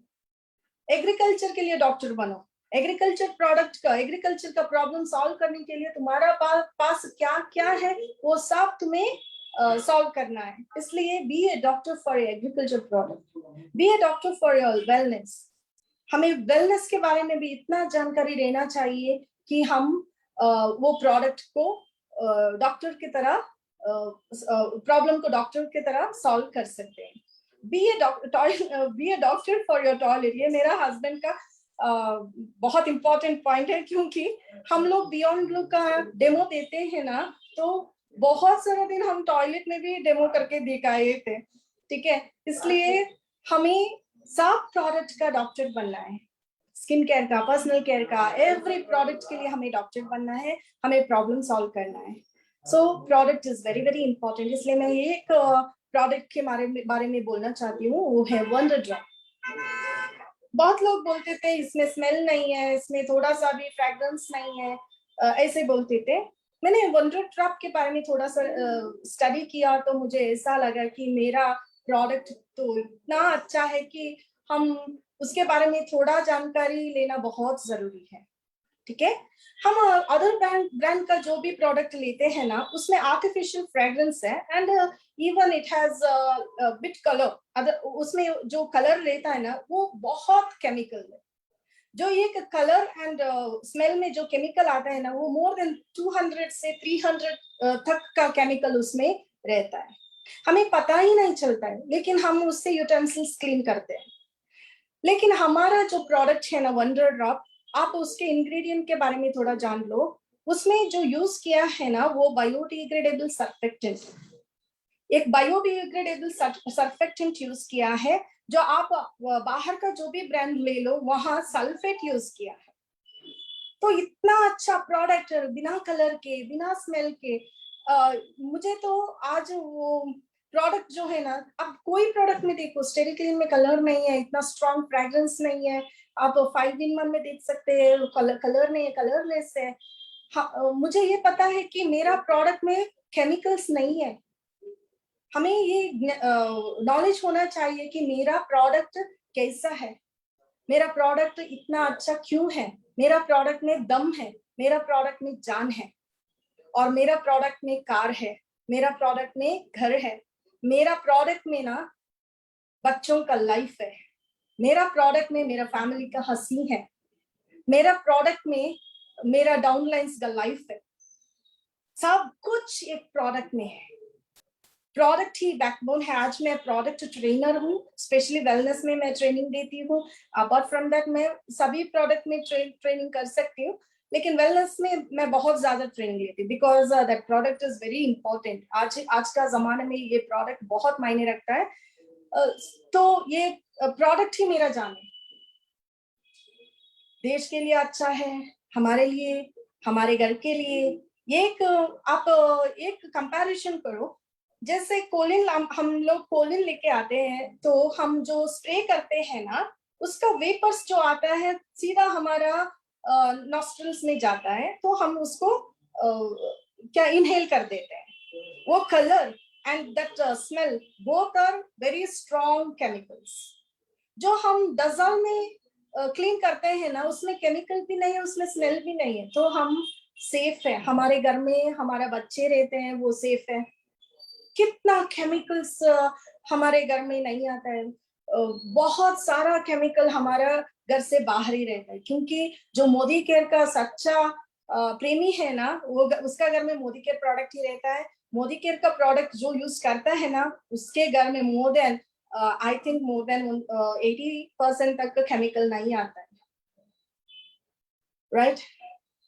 एग्रीकल्चर के लिए डॉक्टर बनो. एग्रीकल्चर का प्रॉब्लम सॉल्व करने के लिए तुम्हारा पास क्या क्या है, वो सब तुम्हें सॉल्व करना है. इसलिए be a doctor for agriculture product, be a doctor for your wellness. हमें वेलनेस के बारे में भी इतना जानकारी रहना चाहिए कि हम वो प्रोडक्ट को डॉक्टर की तरह, प्रॉब्लम को डॉक्टर की तरह सॉल्व कर सकते हैं. Be a doctor for your toilet, ये मेरा हस्बैंड का बहुत इंपॉर्टेंट पॉइंट है, क्योंकि हम लोग बियॉन्ड ब्लू का डेमो देते हैं ना, तो बहुत सारे दिन हम टॉयलेट में भी डेमो करके दिखाए थे. ठीक है. इसलिए हमें सब प्रोडक्ट का डॉक्टर बनना है. स्किन केयर का, पर्सनल केयर का, एवरी प्रोडक्ट के लिए हमें डॉक्टर बनना है, हमें प्रॉब्लम सॉल्व करना है. So product is very very important. इसलिए मैं एक प्रोडक्ट के बारे में बोलना चाहती हूँ, वो है वंडर ड्रॉप. बहुत लोग बोलते थे इसमें स्मेल नहीं है, इसमें थोड़ा सा भी फ्रेग्रेंस नहीं है, ऐसे बोलते थे। मैंने वंडर ड्रॉप के बारे में थोड़ा सा स्टडी किया तो मुझे ऐसा लगा कि मेरा प्रोडक्ट तो इतना अच्छा है कि हम उसके बारे में थोड़ा जानकारी लेना बहुत जरूरी है। ठीक है, हम अदर ब्रांड का जो भी प्रोडक्ट लेते हैं ना, उसमें आर्टिफिशियल फ्रेग्रेंस है and even it has bit colour, other उसमें जो कलर रहता है ना वो बहुत केमिकल है। जो ये कलर एंड स्मेल में जो केमिकल आता है ना वो मोर देन 200 से 300 तक का केमिकल उसमें रहता है। हमें पता ही नहीं चलता है, लेकिन हम उससे यूटेंसिल्स क्लीन करते हैं। लेकिन हमारा जो प्रोडक्ट है ना वंडर ड्रॉप, आप उसके इंग्रेडिएंट के बारे में थोड़ा जान लो। उसमें जो यूज किया है ना वो बायोडिग्रेडेबल सर्फेक्टेंट, एक बायोडिग्रेडेबल सर्फेक्टेंट यूज किया है। जो आप बाहर का जो भी ब्रांड ले लो वहां सल्फेट यूज किया है। तो इतना अच्छा प्रोडक्ट बिना कलर के बिना स्मेल के, मुझे तो आज वो प्रोडक्ट जो है ना, अब कोई प्रोडक्ट में देखो स्टेरिक्लीन में कलर नहीं है, इतना स्ट्रॉन्ग फ्रेग्रेंस नहीं है, आप 5-in-1 में देख सकते हैं कलर नहीं है, कलरलेस है। हाँ, मुझे ये पता है कि मेरा प्रोडक्ट में केमिकल्स नहीं है। हमें ये नॉलेज होना चाहिए कि मेरा प्रोडक्ट कैसा है, मेरा प्रोडक्ट इतना अच्छा क्यों है, मेरा प्रोडक्ट में दम है, मेरा प्रोडक्ट में जान है, और मेरा प्रोडक्ट में कार है, मेरा प्रोडक्ट में घर है, मेरा प्रोडक्ट में ना बच्चों का लाइफ है, मेरा प्रोडक्ट में मेरा फैमिली का हंसी है, मेरा प्रोडक्ट में मेरा डाउनलाइंस का लाइफ है। सब कुछ एक प्रोडक्ट में है। प्रोडक्ट ही बैकबोन है। आज मैं प्रोडक्ट ट्रेनर हूँ, स्पेशली वेलनेस में मैं ट्रेनिंग देती हूँ। अपार्ट फ्रॉम दैट मैं सभी प्रोडक्ट में ट्रेनिंग कर सकती हूँ, लेकिन वेलनेस में मैं बहुत ज्यादा ट्रेनिंग लेती हूँ because that product is very important. आज का जमाने में ये प्रोडक्ट बहुत मायने रखता है। तो ये प्रोडक्ट ही मेरा जान है। देश के लिए अच्छा है, हमारे लिए, हमारे घर के लिए। एक आप एक कंपैरिजन करो, जैसे कोलिन, हम लोग कोलिन लेके आते हैं तो हम जो स्प्रे करते हैं ना उसका वेपर्स जो आता है सीधा हमारा नॉस्ट्रल्स में जाता है, तो हम उसको क्या इनहेल कर देते हैं। वो colour and that smell both are very strong chemicals. जो हम डजल में क्लीन करते हैं ना उसमें केमिकल भी नहीं है, उसमें स्मेल भी नहीं है, तो हम सेफ है। हमारे घर में हमारे बच्चे रहते हैं वो सेफ है। कितना केमिकल्स हमारे घर में नहीं आता है। बहुत सारा केमिकल हमारा घर से बाहर ही रहता है, क्योंकि जो मोदी केयर का सच्चा प्रेमी है ना वो उसका घर में मोदी केयर प्रोडक्ट ही रहता है। मोदी केयर का प्रोडक्ट जो यूज करता है ना उसके घर में more than I think more than 80% तक का केमिकल नहीं आता है। Right,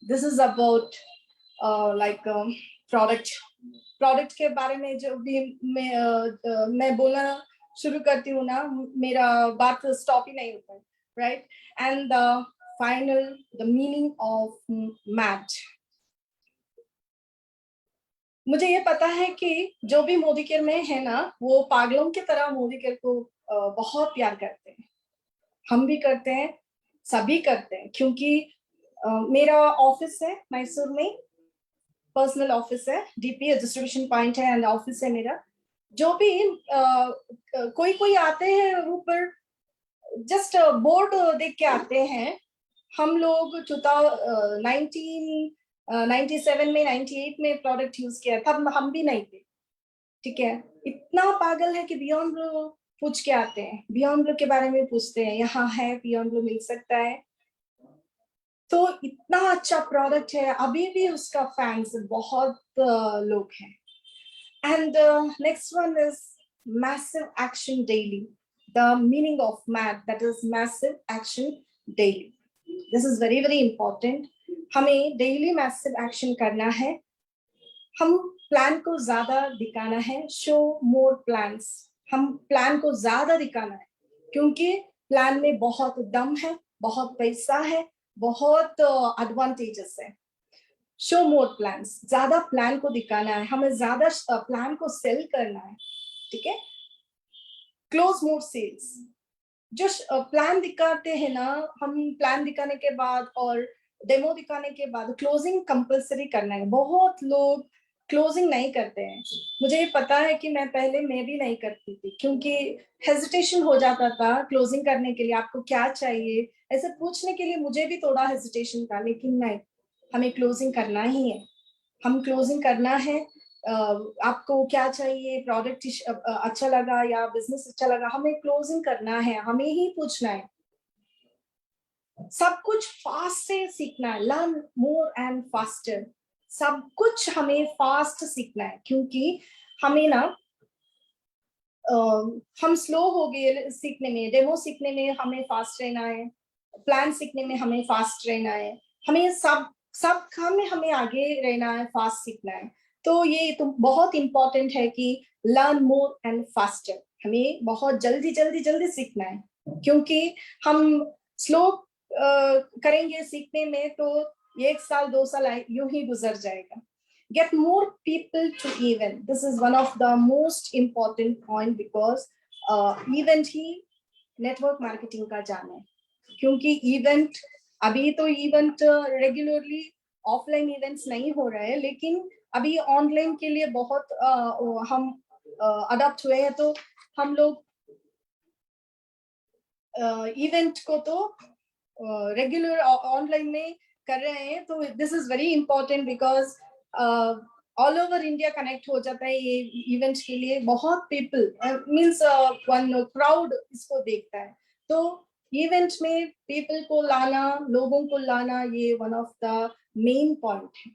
this is about like product के बारे में जो भी मैं बोलना शुरू करती हूँ ना मेरा बात स्टॉप ही नहीं होता है। Right, and final the meaning of MAT. मुझे ये पता है कि जो भी मोदी केयर में है ना वो पागलों की तरह मोदी केयर को बहुत प्यार करते हैं। हम भी करते हैं, सभी करते हैं, क्योंकि मेरा ऑफिस है मैसूर में, पर्सनल ऑफिस है, डीपी डिस्ट्रीब्यूशन पॉइंट है एंड ऑफिस है मेरा। जो भी कोई कोई आते हैं ऊपर जस्ट बोर्ड देख के आते हैं। हम लोग 1997 में 98 में प्रोडक्ट यूज किया, तब हम भी नहीं थे। ठीक है, इतना पागल है कि बियॉन्ड ब्लू पूछ के आते हैं, बियॉन्ड ब्लू के बारे में पूछते हैं, यहाँ है बियॉन्ड ब्लू मिल सकता है। तो इतना अच्छा प्रोडक्ट है, अभी भी उसका फैंस बहुत लोग हैं। And next one is massive action daily. The meaning of MAT, that is massive action daily. This is very very important. हमें डेली मैसिव एक्शन करना है। हम प्लान को ज्यादा दिखाना है, शो मोर प्लान्स। हम प्लान को ज्यादा दिखाना है क्योंकि प्लान में बहुत दम है, बहुत पैसा है, बहुत एडवांटेजेस है। शो मोर प्लान्स, ज्यादा प्लान को दिखाना है, हमें ज्यादा प्लान को सेल करना है। ठीक है, क्लोज मोर सेल्स। जो प्लान दिखाते हैं ना, हम प्लान दिखाने के बाद और डेमो दिखाने के बाद क्लोजिंग कंपलसरी करना है। बहुत लोग क्लोजिंग नहीं करते हैं। मुझे ये पता है कि मैं भी नहीं करती थी, क्योंकि हेजिटेशन हो जाता था क्लोजिंग करने के लिए। आपको क्या चाहिए ऐसे पूछने के लिए मुझे भी थोड़ा हेजिटेशन था, लेकिन नहीं, हमें क्लोजिंग करना ही है। हम क्लोजिंग करना है। आपको क्या चाहिए, प्रोडक्ट अच्छा लगा या बिजनेस अच्छा लगा, हमें क्लोजिंग करना है, हमें ही पूछना है। सब कुछ फास्ट से सीखना है, लर्न मोर एंड फास्टर। सब कुछ हमें फास्ट सीखना है, क्योंकि हमें ना हम स्लो हो गए सीखने में। डेमो सीखने में हमें फास्ट रहना है, प्लान सीखने में हमें फास्ट रहना है, हमें सब काम में हमें आगे रहना है, फास्ट सीखना है। तो ये तो बहुत इंपॉर्टेंट है कि लर्न मोर एंड फास्टर। हमें बहुत जल्दी जल्दी जल्दी सीखना है, क्योंकि हम स्लो करेंगे सीखने में तो 1 साल 2 साल यूं ही गुजर जाएगा। Get more people to event. This is one of the most important point, because event he network marketing का जान है। क्योंकि event, अभी तो event रेगुलरली ऑफलाइन इवेंट्स नहीं हो रहे हैं, लेकिन अभी ऑनलाइन के लिए बहुत हम अडॉप्ट हुए हैं। तो हम लोग इवेंट को तो रेगुलर ऑनलाइन में कर रहे हैं। तो this is very important, because all over India connect हो जाता है ये इवेंट के लिए। बहुत पीपल मीन्स वन क्राउड इसको देखता है। तो इवेंट में पीपल को लाना, लोगों को लाना, ये one of the main point है।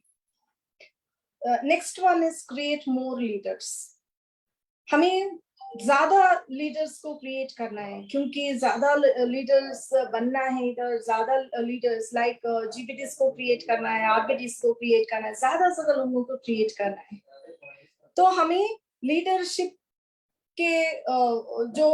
Next one is create more leaders. हमें ज्यादा लीडर्स को क्रिएट करना है, क्योंकि ज्यादा लीडर्स बनना है इधर। ज्यादा लीडर्स लाइक जीपीटीज को क्रिएट करना है, आरबीटीज को क्रिएट करना है, ज्यादा से ज्यादा लोगों को क्रिएट करना है। तो हमें लीडरशिप के जो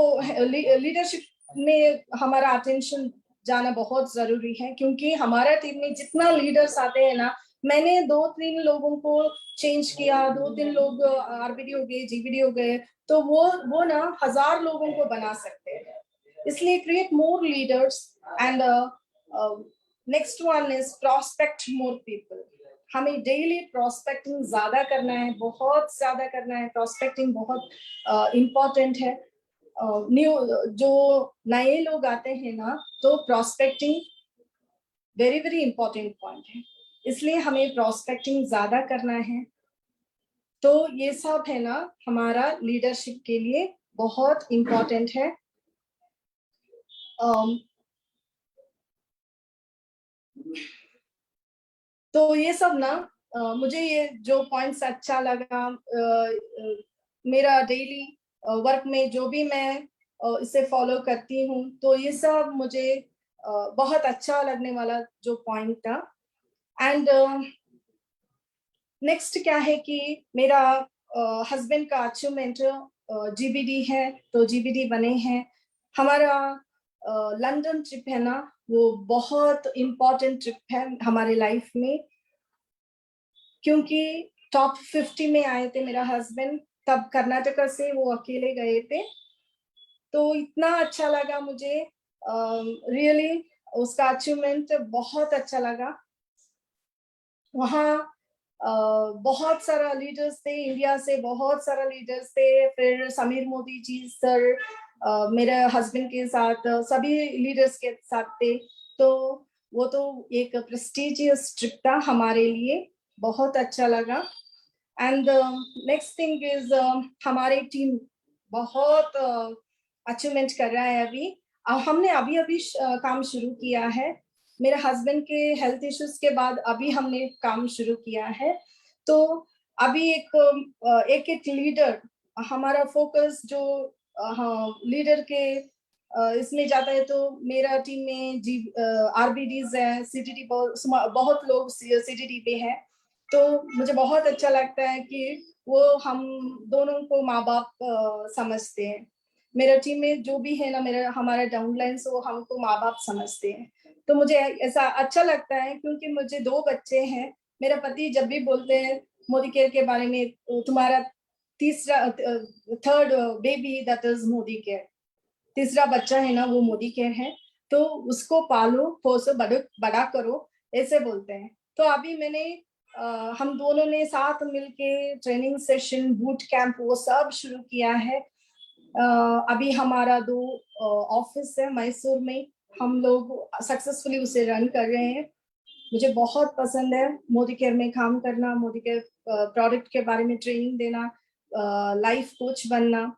लीडरशिप में हमारा अटेंशन जाना बहुत जरूरी है, क्योंकि हमारा टीम में जितना लीडर्स आते हैं ना, मैंने 2-3 लोगों को चेंज किया, 2-3 लोग आरबीडी हो गए, जीबीडी हो गए, तो वो ना 1000 लोगों को बना सकते हैं। इसलिए create more leaders. And next one is prospect more people. हमें डेली प्रोस्पेक्टिंग ज्यादा करना है, बहुत ज्यादा करना है। प्रोस्पेक्टिंग बहुत इम्पोर्टेंट है। न्यू जो नए लोग आते हैं ना, तो prospecting very very important point है। इसलिए हमें प्रोस्पेक्टिंग ज्यादा करना है। तो ये सब है ना, हमारा लीडरशिप के लिए बहुत इंपॉर्टेंट है। तो ये सब ना मुझे ये जो पॉइंट्स अच्छा लगा, मेरा डेली वर्क में जो भी मैं इसे फॉलो करती हूँ, तो ये सब मुझे बहुत अच्छा लगने वाला जो पॉइंट था। एंड नेक्स्ट क्या है कि मेरा हस्बैंड का अचीवमेंट जीबीडी है, तो जीबीडी बने हैं। हमारा लंदन ट्रिप है ना, वो बहुत इम्पोर्टेंट ट्रिप है हमारे लाइफ में, क्योंकि टॉप 50 में आए थे मेरा हस्बैंड। तब कर्नाटका से वो अकेले गए थे। तो इतना अच्छा लगा मुझे, रियली उसका अचीवमेंट बहुत अच्छा लगा। वहाँ बहुत सारा लीडर्स थे, इंडिया से बहुत सारा लीडर्स थे। फिर समीर मोदी जी सर मेरे हस्बैंड के साथ, सभी लीडर्स के साथ थे। तो वो तो एक प्रेस्टिजियस ट्रिप था हमारे लिए, बहुत अच्छा लगा। एंड नेक्स्ट थिंग इज हमारी टीम बहुत अचीवमेंट कर रहा है अभी। हमने अभी अभी काम शुरू किया है। मेरे हस्बैंड के हेल्थ इश्यूज के बाद अभी हमने काम शुरू किया है। तो अभी एक एक लीडर, हमारा फोकस जो लीडर के इसमें जाता है। तो मेरा टीम में जी आरबीडीज है, सीटीडी बहुत लोग सीटीडी पे है। तो मुझे बहुत अच्छा लगता है कि वो हम दोनों को माँ बाप समझते हैं। मेरा टीम में जो भी है ना, मेरा हमारा डाउनलाइंस, वो हमको माँ बाप समझते हैं। तो मुझे ऐसा अच्छा लगता है, क्योंकि मुझे 2 बच्चे हैं। मेरा पति जब भी बोलते हैं मोदी केयर के बारे में, तुम्हारा तीसरा third baby that is Modi care. तीसरा बच्चा है ना वो मोदी केयर है, तो उसको पालो पोसो बड़ा करो, ऐसे बोलते हैं। तो अभी मैंने हम दोनों ने साथ मिलके ट्रेनिंग सेशन, बूट कैंप, वो सब शुरू किया है। अभी हमारा 2 ऑफिस है मैसूर में, हम लोग सक्सेसफुली उसे रन कर रहे हैं। मुझे बहुत पसंद है मोदी केयर में काम करना, मोदी केयर प्रोडक्ट के बारे में ट्रेनिंग देना, लाइफ कोच बनना,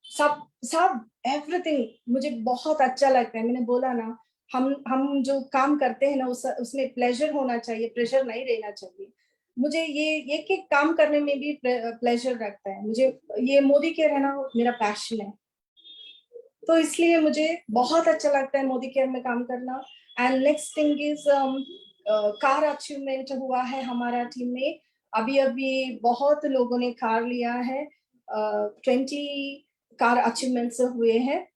सब सब एवरीथिंग मुझे बहुत अच्छा लगता है। मैंने बोला ना, हम जो काम करते हैं ना उसमें प्लेजर होना चाहिए, प्रेशर नहीं रहना चाहिए। मुझे ये एक एक काम करने में भी प्लेजर रखता है। मुझे ये मोदी केयर है ना, मेरा पैशन है, तो इसलिए मुझे बहुत अच्छा लगता है मोदी केयर में काम करना। And next thing is car achievement हुआ है हमारा टीम में। अभी अभी बहुत लोगों ने कार लिया है, 20 कार अचीवमेंट्स हुए हैं,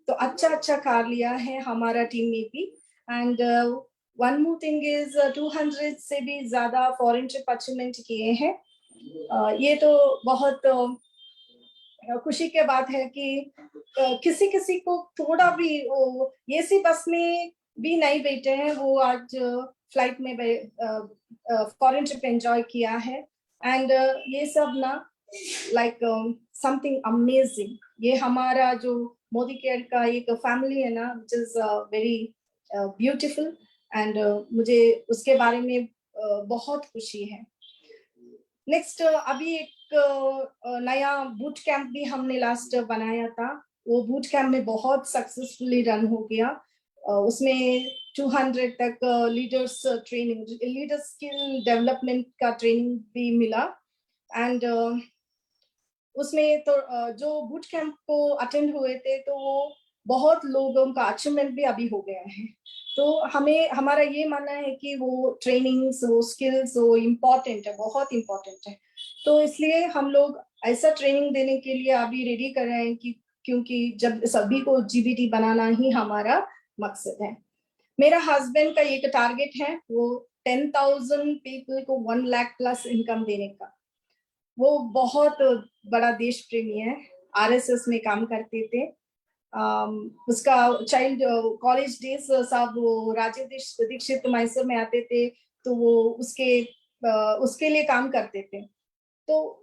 तो अच्छा अच्छा कार लिया है हमारा टीम में भी। And one more thing is 200 से भी ज्यादा फॉरेन ट्रिप अचीवमेंट किए हैं। ये तो बहुत खुशी की बात है कि किसी किसी को थोड़ा भी वो एसी बस में भी नहीं बैठे हैं, वो आज फ्लाइट में फॉरेन ट्रिप एंजॉय किया है। एंड ये सब ना लाइक समथिंग अमेजिंग। ये हमारा जो मोदी केयर का एक फैमिली है ना, which is very beautiful. And मुझे उसके बारे में बहुत खुशी है। नेक्स्ट अभी एक नया बूट कैंप भी हमने लास्ट बनाया था। वो बूट कैंप में बहुत सक्सेसफुली रन हो गया। उसमें 200 तक leaders training, leader skill development का ट्रेनिंग भी मिला। एंड उसमें तो जो बूट कैंप को अटेंड हुए थे, तो वो बहुत लोगों का अचीवमेंट भी अभी हो गया है। तो हमें हमारा ये मानना है कि वो ट्रेनिंग्स, वो स्किल्स, वो इम्पोर्टेंट है, बहुत इम्पोर्टेंट है। तो इसलिए हम लोग ऐसा ट्रेनिंग देने के लिए अभी रेडी कर रहे हैं कि क्योंकि जब सभी को जीबीटी बनाना ही हमारा मकसद है। मेरा हस्बैंड का एक टारगेट है, वो 10,000 पीपल को 1 लाख प्लस इनकम देने का। वो बहुत बड़ा देश प्रेमी है, आरएसएस में काम करते थे। उसका चाइल्ड कॉलेज डेज सब वो राजीव दीक्षित मैसूर में आते थे, तो वो उसके लिए काम करते थे। तो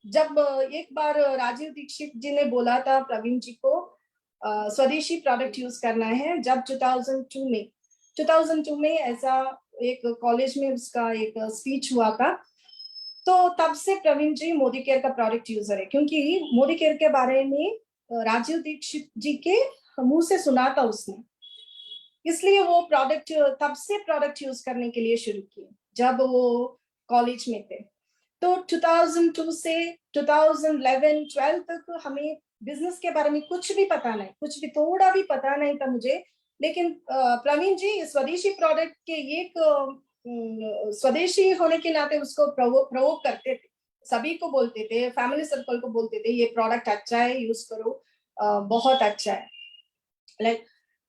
जब एक बार राजीव दीक्षित जी ने बोला था प्रवीण जी को स्वदेशी प्रोडक्ट यूज करना है, जब 2002 में ऐसा एक कॉलेज में उसका एक स्पीच हुआ था, तो तब से प्रवीण जी मोदी केयर का प्रोडक्ट यूजर है। क्योंकि मोदी केयर के बारे में राजीव दीक्षित जी के मुंह से सुना था उसने, इसलिए वो प्रोडक्ट तब से प्रोडक्ट यूज करने के लिए शुरू किए जब वो कॉलेज में थे। तो 2002 से 2011-12 तक हमें बिजनेस के बारे में कुछ भी पता नहीं, कुछ भी थोड़ा भी पता नहीं था मुझे। लेकिन प्रवीण जी स्वदेशी प्रोडक्ट के एक स्वदेशी होने के नाते उसको प्रवोक करते थे, सभी को बोलते थे, फैमिली सर्कल को बोलते थे ये प्रोडक्ट अच्छा है, यूज करो, बहुत अच्छा है। लाइक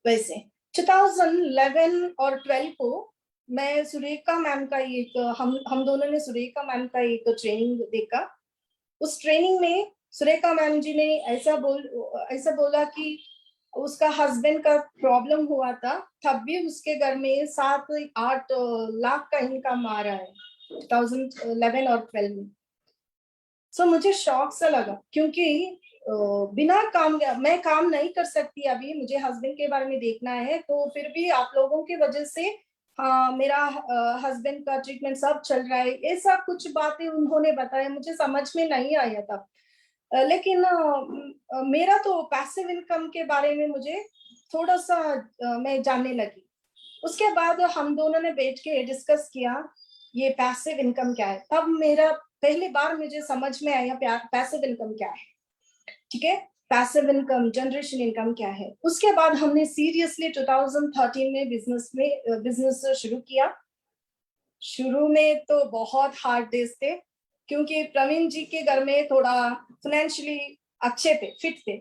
वैसे 2011 और 12 को मैं सुरेखा मैम का एक हम दोनों ने सुरेखा मैम का एक ट्रेनिंग देखा। उस ट्रेनिंग में सुरेखा मैम जी ने ऐसा बोला कि उसका हस्बैंड का प्रॉब्लम हुआ था, तब भी उसके घर में 7-8 लाख का इनकम आ रहा है 2011 और 12 में। सो मुझे शौक सा लगा, क्योंकि बिना काम मैं काम नहीं कर सकती अभी, मुझे हस्बैंड के बारे में देखना है। तो फिर भी आप लोगों की वजह से हाँ मेरा हस्बैंड का ट्रीटमेंट सब चल रहा है, ऐसा कुछ बातें उन्होंने बताया, मुझे समझ में नहीं आया था। लेकिन मेरा तो पैसिव इनकम के बारे में मुझे थोड़ा सा मैं जानने लगी। उसके बाद हम दोनों ने बैठ के डिस्कस किया ये पैसिव इनकम क्या है। तब मेरा पहली बार मुझे समझ में आया पैसिव इनकम क्या है। ठीक है, पैसिव इनकम, जनरेशन इनकम क्या है। उसके बाद हमने सीरियसली 2013 में बिजनेस शुरू किया। शुरू में तो बहुत हार्ड डेज थे, क्योंकि प्रवीण जी के घर में थोड़ा फाइनेंशियली अच्छे थे, फिट थे।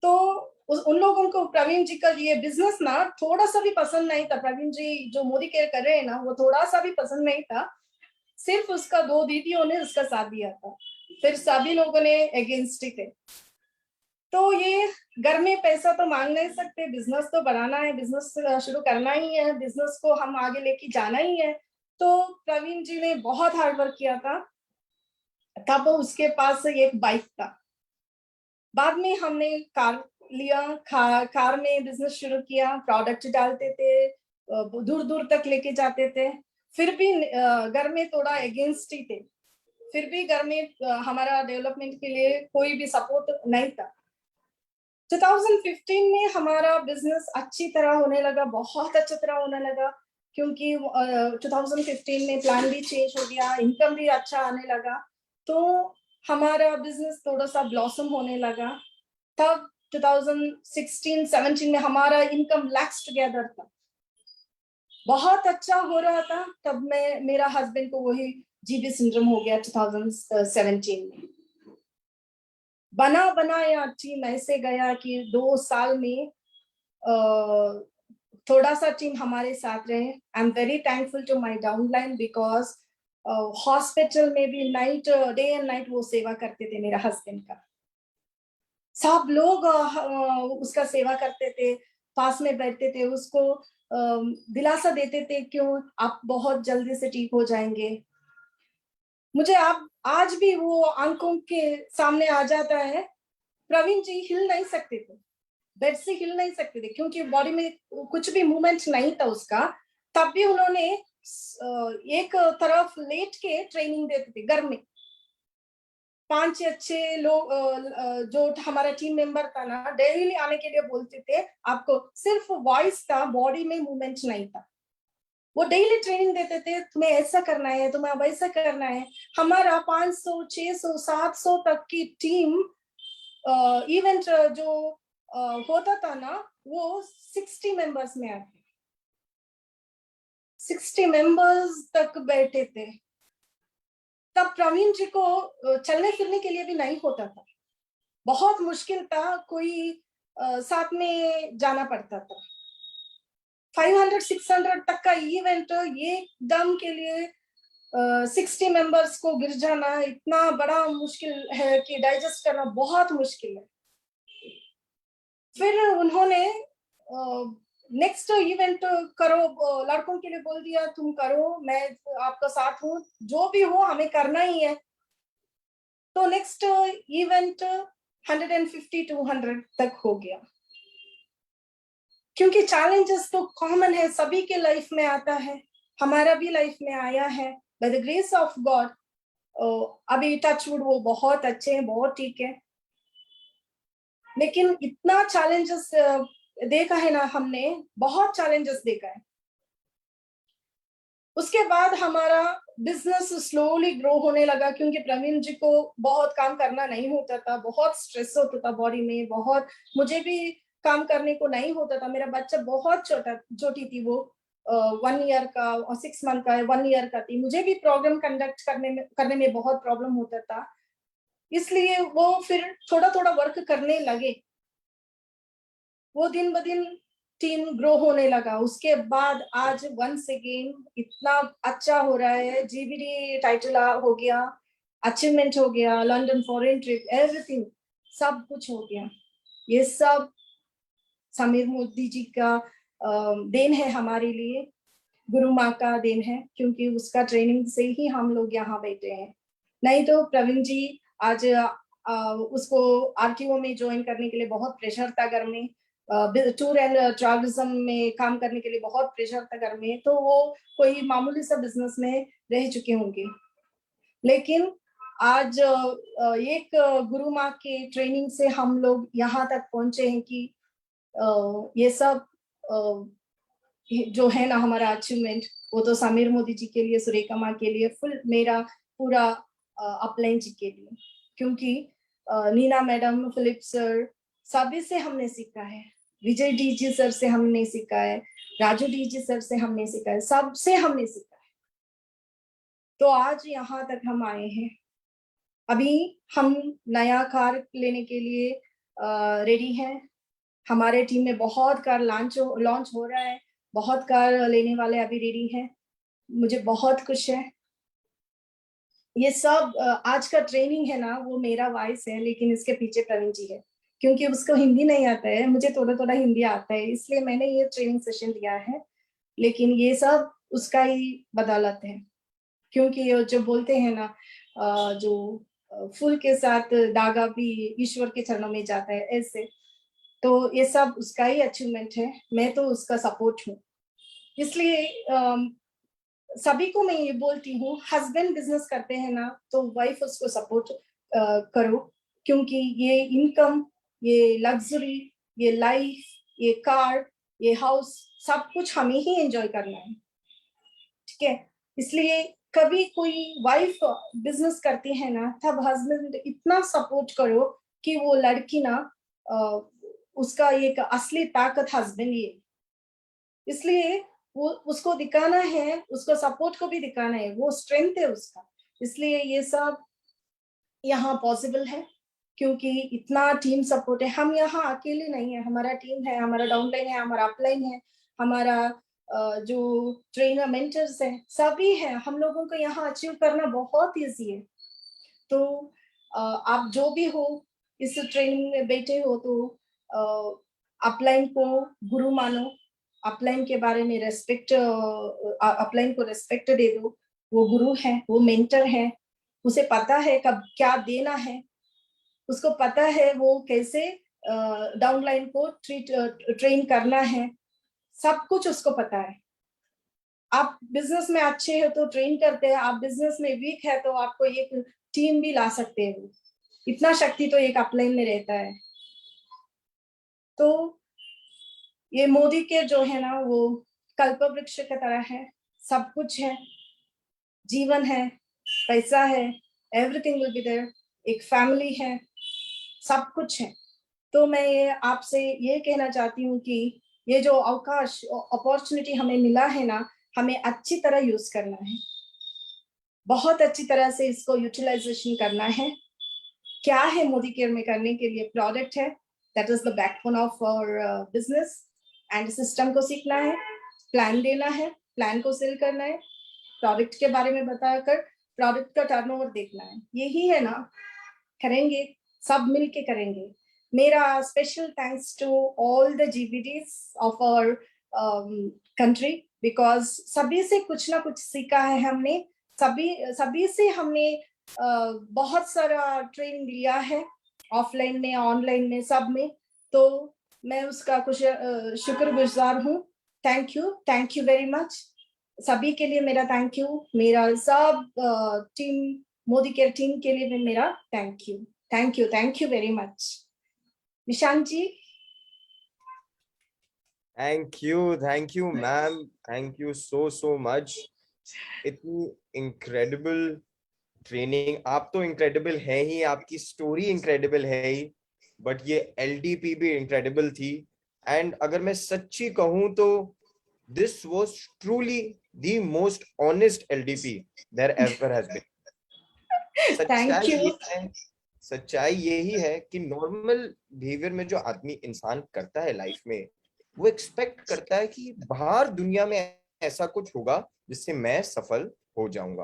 तो उन लोगों को प्रवीण जी का ये बिजनेस ना थोड़ा सा भी पसंद नहीं था। प्रवीण जी जो मोदी केयर कर रहे हैं ना, वो थोड़ा सा भी पसंद नहीं था। सिर्फ उसका 2 दीदियों ने उसका साथ दिया था, फिर सभी लोगों ने अगेंस्ट ही थे। तो ये घर में पैसा तो मांग नहीं सकते, बिजनेस तो बढ़ाना है, बिजनेस शुरू करना ही है, बिजनेस को हम आगे लेके जाना ही है। तो प्रवीण जी ने बहुत हार्ड वर्क किया था, तब उसके पास एक बाइक था। बाद में हमने कार लिया, कार में बिजनेस शुरू किया, प्रोडक्ट डालते थे, दूर दूर तक लेके जाते थे। फिर भी घर में थोड़ा अगेंस्ट ही थे, फिर भी घर में हमारा डेवलपमेंट के लिए कोई भी सपोर्ट नहीं था। 2015 में हमारा बिजनेस अच्छी तरह होने लगा, बहुत अच्छी तरह होने लगा, क्योंकि 2015 में प्लान भी चेंज हो गया, इनकम भी अच्छा आने लगा, तो हमारा बिजनेस थोड़ा सा ब्लॉसम होने लगा। तब 2016-17 में हमारा इनकम लैक्स टुगेदर था, बहुत अच्छा हो रहा था। तब मेरा हस्बैंड को वही जीबी सिंड्रोम हो गया 2017 में। बना बनाया टीम ऐसे गया कि 2 साल में थोड़ा सा टीम हमारे साथ रहे। I am very thankful to my downline, because hospital में भी नाइट, डे एंड नाइट वो सेवा करते थे मेरा हस्बैंड का। सब लोग उसका सेवा करते थे, पास में बैठते थे, उसको दिलासा देते थे, क्यों आप बहुत जल्दी से ठीक हो जाएंगे। मुझे आप आज भी वो आंखों के सामने आ जाता है। प्रवीण जी हिल नहीं सकते थे, बेड से हिल नहीं सकते थे, क्योंकि बॉडी में कुछ भी मूवमेंट नहीं था उसका। तब भी उन्होंने एक तरफ लेट के ट्रेनिंग देते थे घर में। 5 या 6 लोग जो हमारा टीम मेंबर था ना, डेली आने के लिए बोलते थे, आपको सिर्फ वॉइस था, बॉडी में मूवमेंट नहीं था। वो डेली ट्रेनिंग देते थे, तुम्हें ऐसा करना है, तुम्हें वैसा करना है। हमारा 500, 600, 700 तक की टीम इवेंट जो होता था ना, वो 60 मेंबर्स में आते, 60 मेंबर्स तक बैठे थे। तब प्रवीण जी को चलने फिरने के लिए भी नहीं होता था, बहुत मुश्किल था, कोई साथ में जाना पड़ता था। 500-600 तक का इवेंट ये दम के लिए 60 मेंबर्स को गिर जाना इतना बड़ा मुश्किल है कि डाइजेस्ट करना बहुत मुश्किल है। फिर उन्होंने नेक्स्ट इवेंट करो, लड़कों के लिए बोल दिया, तुम करो, मैं आपका साथ हूँ, जो भी हो हमें करना ही है। तो नेक्स्ट इवेंट 150-200 तक हो गया, क्योंकि चैलेंजेस तो कॉमन है, सभी के लाइफ में आता है, हमारा भी लाइफ में आया है। By the grace of God अभी टचवुड वो बहुत अच्छे हैं, बहुत ठीक है। लेकिन इतना चैलेंजेस देखा है ना हमने, बहुत चैलेंजेस देखा है। उसके बाद हमारा बिजनेस स्लोली ग्रो होने लगा, क्योंकि प्रवीण जी को बहुत काम करना नहीं होता था, बहुत स्ट्रेस होता था बॉडी में, बहुत मुझे भी काम करने को नहीं होता था। मेरा बच्चा बहुत छोटी थी, वो 1 ईयर का और 6 मंथ का, 1 ईयर का थी। मुझे भी प्रोग्राम कंडक्ट करने में बहुत प्रॉब्लम होता था, इसलिए वो फिर थोड़ा थोड़ा वर्क करने लगे। वो दिन ब दिन टीम ग्रो होने लगा। उसके बाद आज वंस अगेन इतना अच्छा हो रहा है, जीबीडी टाइटल हो गया, अचीवमेंट हो गया, लंदन फॉरेन ट्रिप, एवरीथिंग सब कुछ हो गया। ये सब समीर मोदी जी का देन है हमारे लिए, गुरु माँ का देन है, क्योंकि उसका ट्रेनिंग से ही हम लोग यहाँ बैठे हैं। नहीं तो प्रवीण जी आज उसको आरटीओ में ज्वाइन करने के लिए बहुत प्रेशर था घर में, टूर एंड ट्रैवलिज्म में काम करने के लिए बहुत प्रेशर था घर में, तो वो कोई मामूली सा बिजनेस में रह चुके होंगे। लेकिन आज एक गुरु माँ के ट्रेनिंग से हम लोग यहाँ तक पहुंचे हैं कि ये सब जो है ना हमारा अचीवमेंट, वो तो समीर मोदी जी के लिए, सुरेखा माँ के लिए, फुल मेरा पूरा अपलाइन जी के लिए, क्योंकि नीना मैडम, फिलिप सर, सभी से हमने सीखा है, विजय डी जी सर से हमने सीखा है, राजू डी जी सर से हमने सीखा है, सबसे हमने सीखा है। तो आज यहाँ तक हम आए हैं। अभी हम नया कार लेने के लिए रेडी हैं। हमारे टीम में बहुत कार लॉन्च हो रहा है, बहुत कार लेने वाले अभी रेडी हैं। मुझे बहुत खुश है। ये सब आज का ट्रेनिंग है ना, वो मेरा वॉइस है, लेकिन इसके पीछे प्रवीण जी है, क्योंकि उसको हिंदी नहीं आता है, मुझे थोड़ा थोड़ा हिंदी आता है, इसलिए मैंने ये ट्रेनिंग सेशन लिया है। लेकिन ये सब उसका ही बदौलत है, क्योंकि ये जो बोलते हैं ना, जो फूल के साथ धागा भी ईश्वर के चरणों में जाता है, ऐसे तो ये सब उसका ही अचीवमेंट है। मैं तो उसका सपोर्ट हूँ। इसलिए सभी को मैं ये बोलती हूँ, हस्बैंड बिजनेस करते हैं ना तो वाइफ उसको सपोर्ट करो, क्योंकि ये इनकम, ये लग्जरी, ये लाइफ, ये कार, ये हाउस, सब कुछ हमें ही एंजॉय करना है, ठीक है। इसलिए कभी कोई वाइफ बिजनेस करती है ना, तब हस्बैंड इतना सपोर्ट करो कि वो लड़की ना, उसका एक असली ताकत हस्बैंड ही है। इसलिए वो उसको दिखाना है, उसको सपोर्ट को भी दिखाना है, वो स्ट्रेंथ है उसका। इसलिए ये सब यहाँ पॉसिबल है, क्योंकि इतना टीम सपोर्ट है। हम यहाँ अकेले नहीं है, हमारा टीम है, हमारा डाउनलाइन है, हमारा अपलाइन है, हमारा जो ट्रेनर मेंटर्स है, सभी है। हम लोगों को यहाँ अचीव करना बहुत ईजी है। तो आप जो भी हो, इस ट्रेनिंग में बैठे हो, तो अपलाइन को गुरु मानो, अपलाइन के बारे में रेस्पेक्ट, अपलाइन को रेस्पेक्ट दे दो। वो गुरु है, वो मेंटर है, उसे पता है कब क्या देना है, उसको पता है वो कैसे डाउनलाइन को ट्रेन करना है, सब कुछ उसको पता है। आप बिजनेस में अच्छे हो तो ट्रेन करते हैं, आप बिजनेस में वीक है तो आपको एक टीम भी ला सकते हैं। इतना शक्ति तो एक अपलाइन में रहता है। तो ये मोदी के जो है ना, वो कल्प वृक्ष की तरह है, सब कुछ है, जीवन है, पैसा है, एवरीथिंग विल बी देयर, एक फैमिली है, सब कुछ है। तो मैं ये आपसे ये कहना चाहती हूँ कि ये जो अवकाश, अपॉर्चुनिटी हमें मिला है ना, हमें अच्छी तरह यूज करना है, बहुत अच्छी तरह से इसको यूटिलाइजेशन करना है। क्या है मोदी केयर में करने के लिए? प्रोडक्ट है, that is the backbone of our business, and system को सीखना है, प्लान देना है, प्लान को सेल करना है, प्रोडक्ट के बारे में बताकर प्रोडक्ट का टर्नओवर देखना है। यही है ना, करेंगे, सब मिलके करेंगे। मेरा special thanks to all the GBDs of our country, because सभी से कुछ ना कुछ सीखा है हमने, सभी से हमने बहुत सारा ट्रेनिंग लिया है, ऑफलाइन में, ऑनलाइन में, सब में। तो मैं उसका कुछ शुक्रगुजार हूँ। Thank you very much. सभी के लिए मेरा थैंक यू, मेरा सब टीम, मोदी केयर टीम के लिए भी मेरा thank you very much. Nishant ji. Thank you ma'am, thank you so much. इतनी इनक्रेडिबल ट्रेनिंग, आप तो इनक्रेडिबल है ही, आपकी स्टोरी इनक्रेडिबल है ही, बट ये एलडीपी भी इनक्रेडिबल थी। एंड अगर मैं सच्ची कहूं तो this was truly the most honest LDP there ever has been. Thank सच्चाई यू। ये है, सच्चाई यही है कि नॉर्मल बिहेवियर में जो आदमी इंसान करता है लाइफ में, वो एक्सपेक्ट करता है कि बाहर दुनिया में ऐसा कुछ होगा जिससे मैं सफल हो जाऊंगा।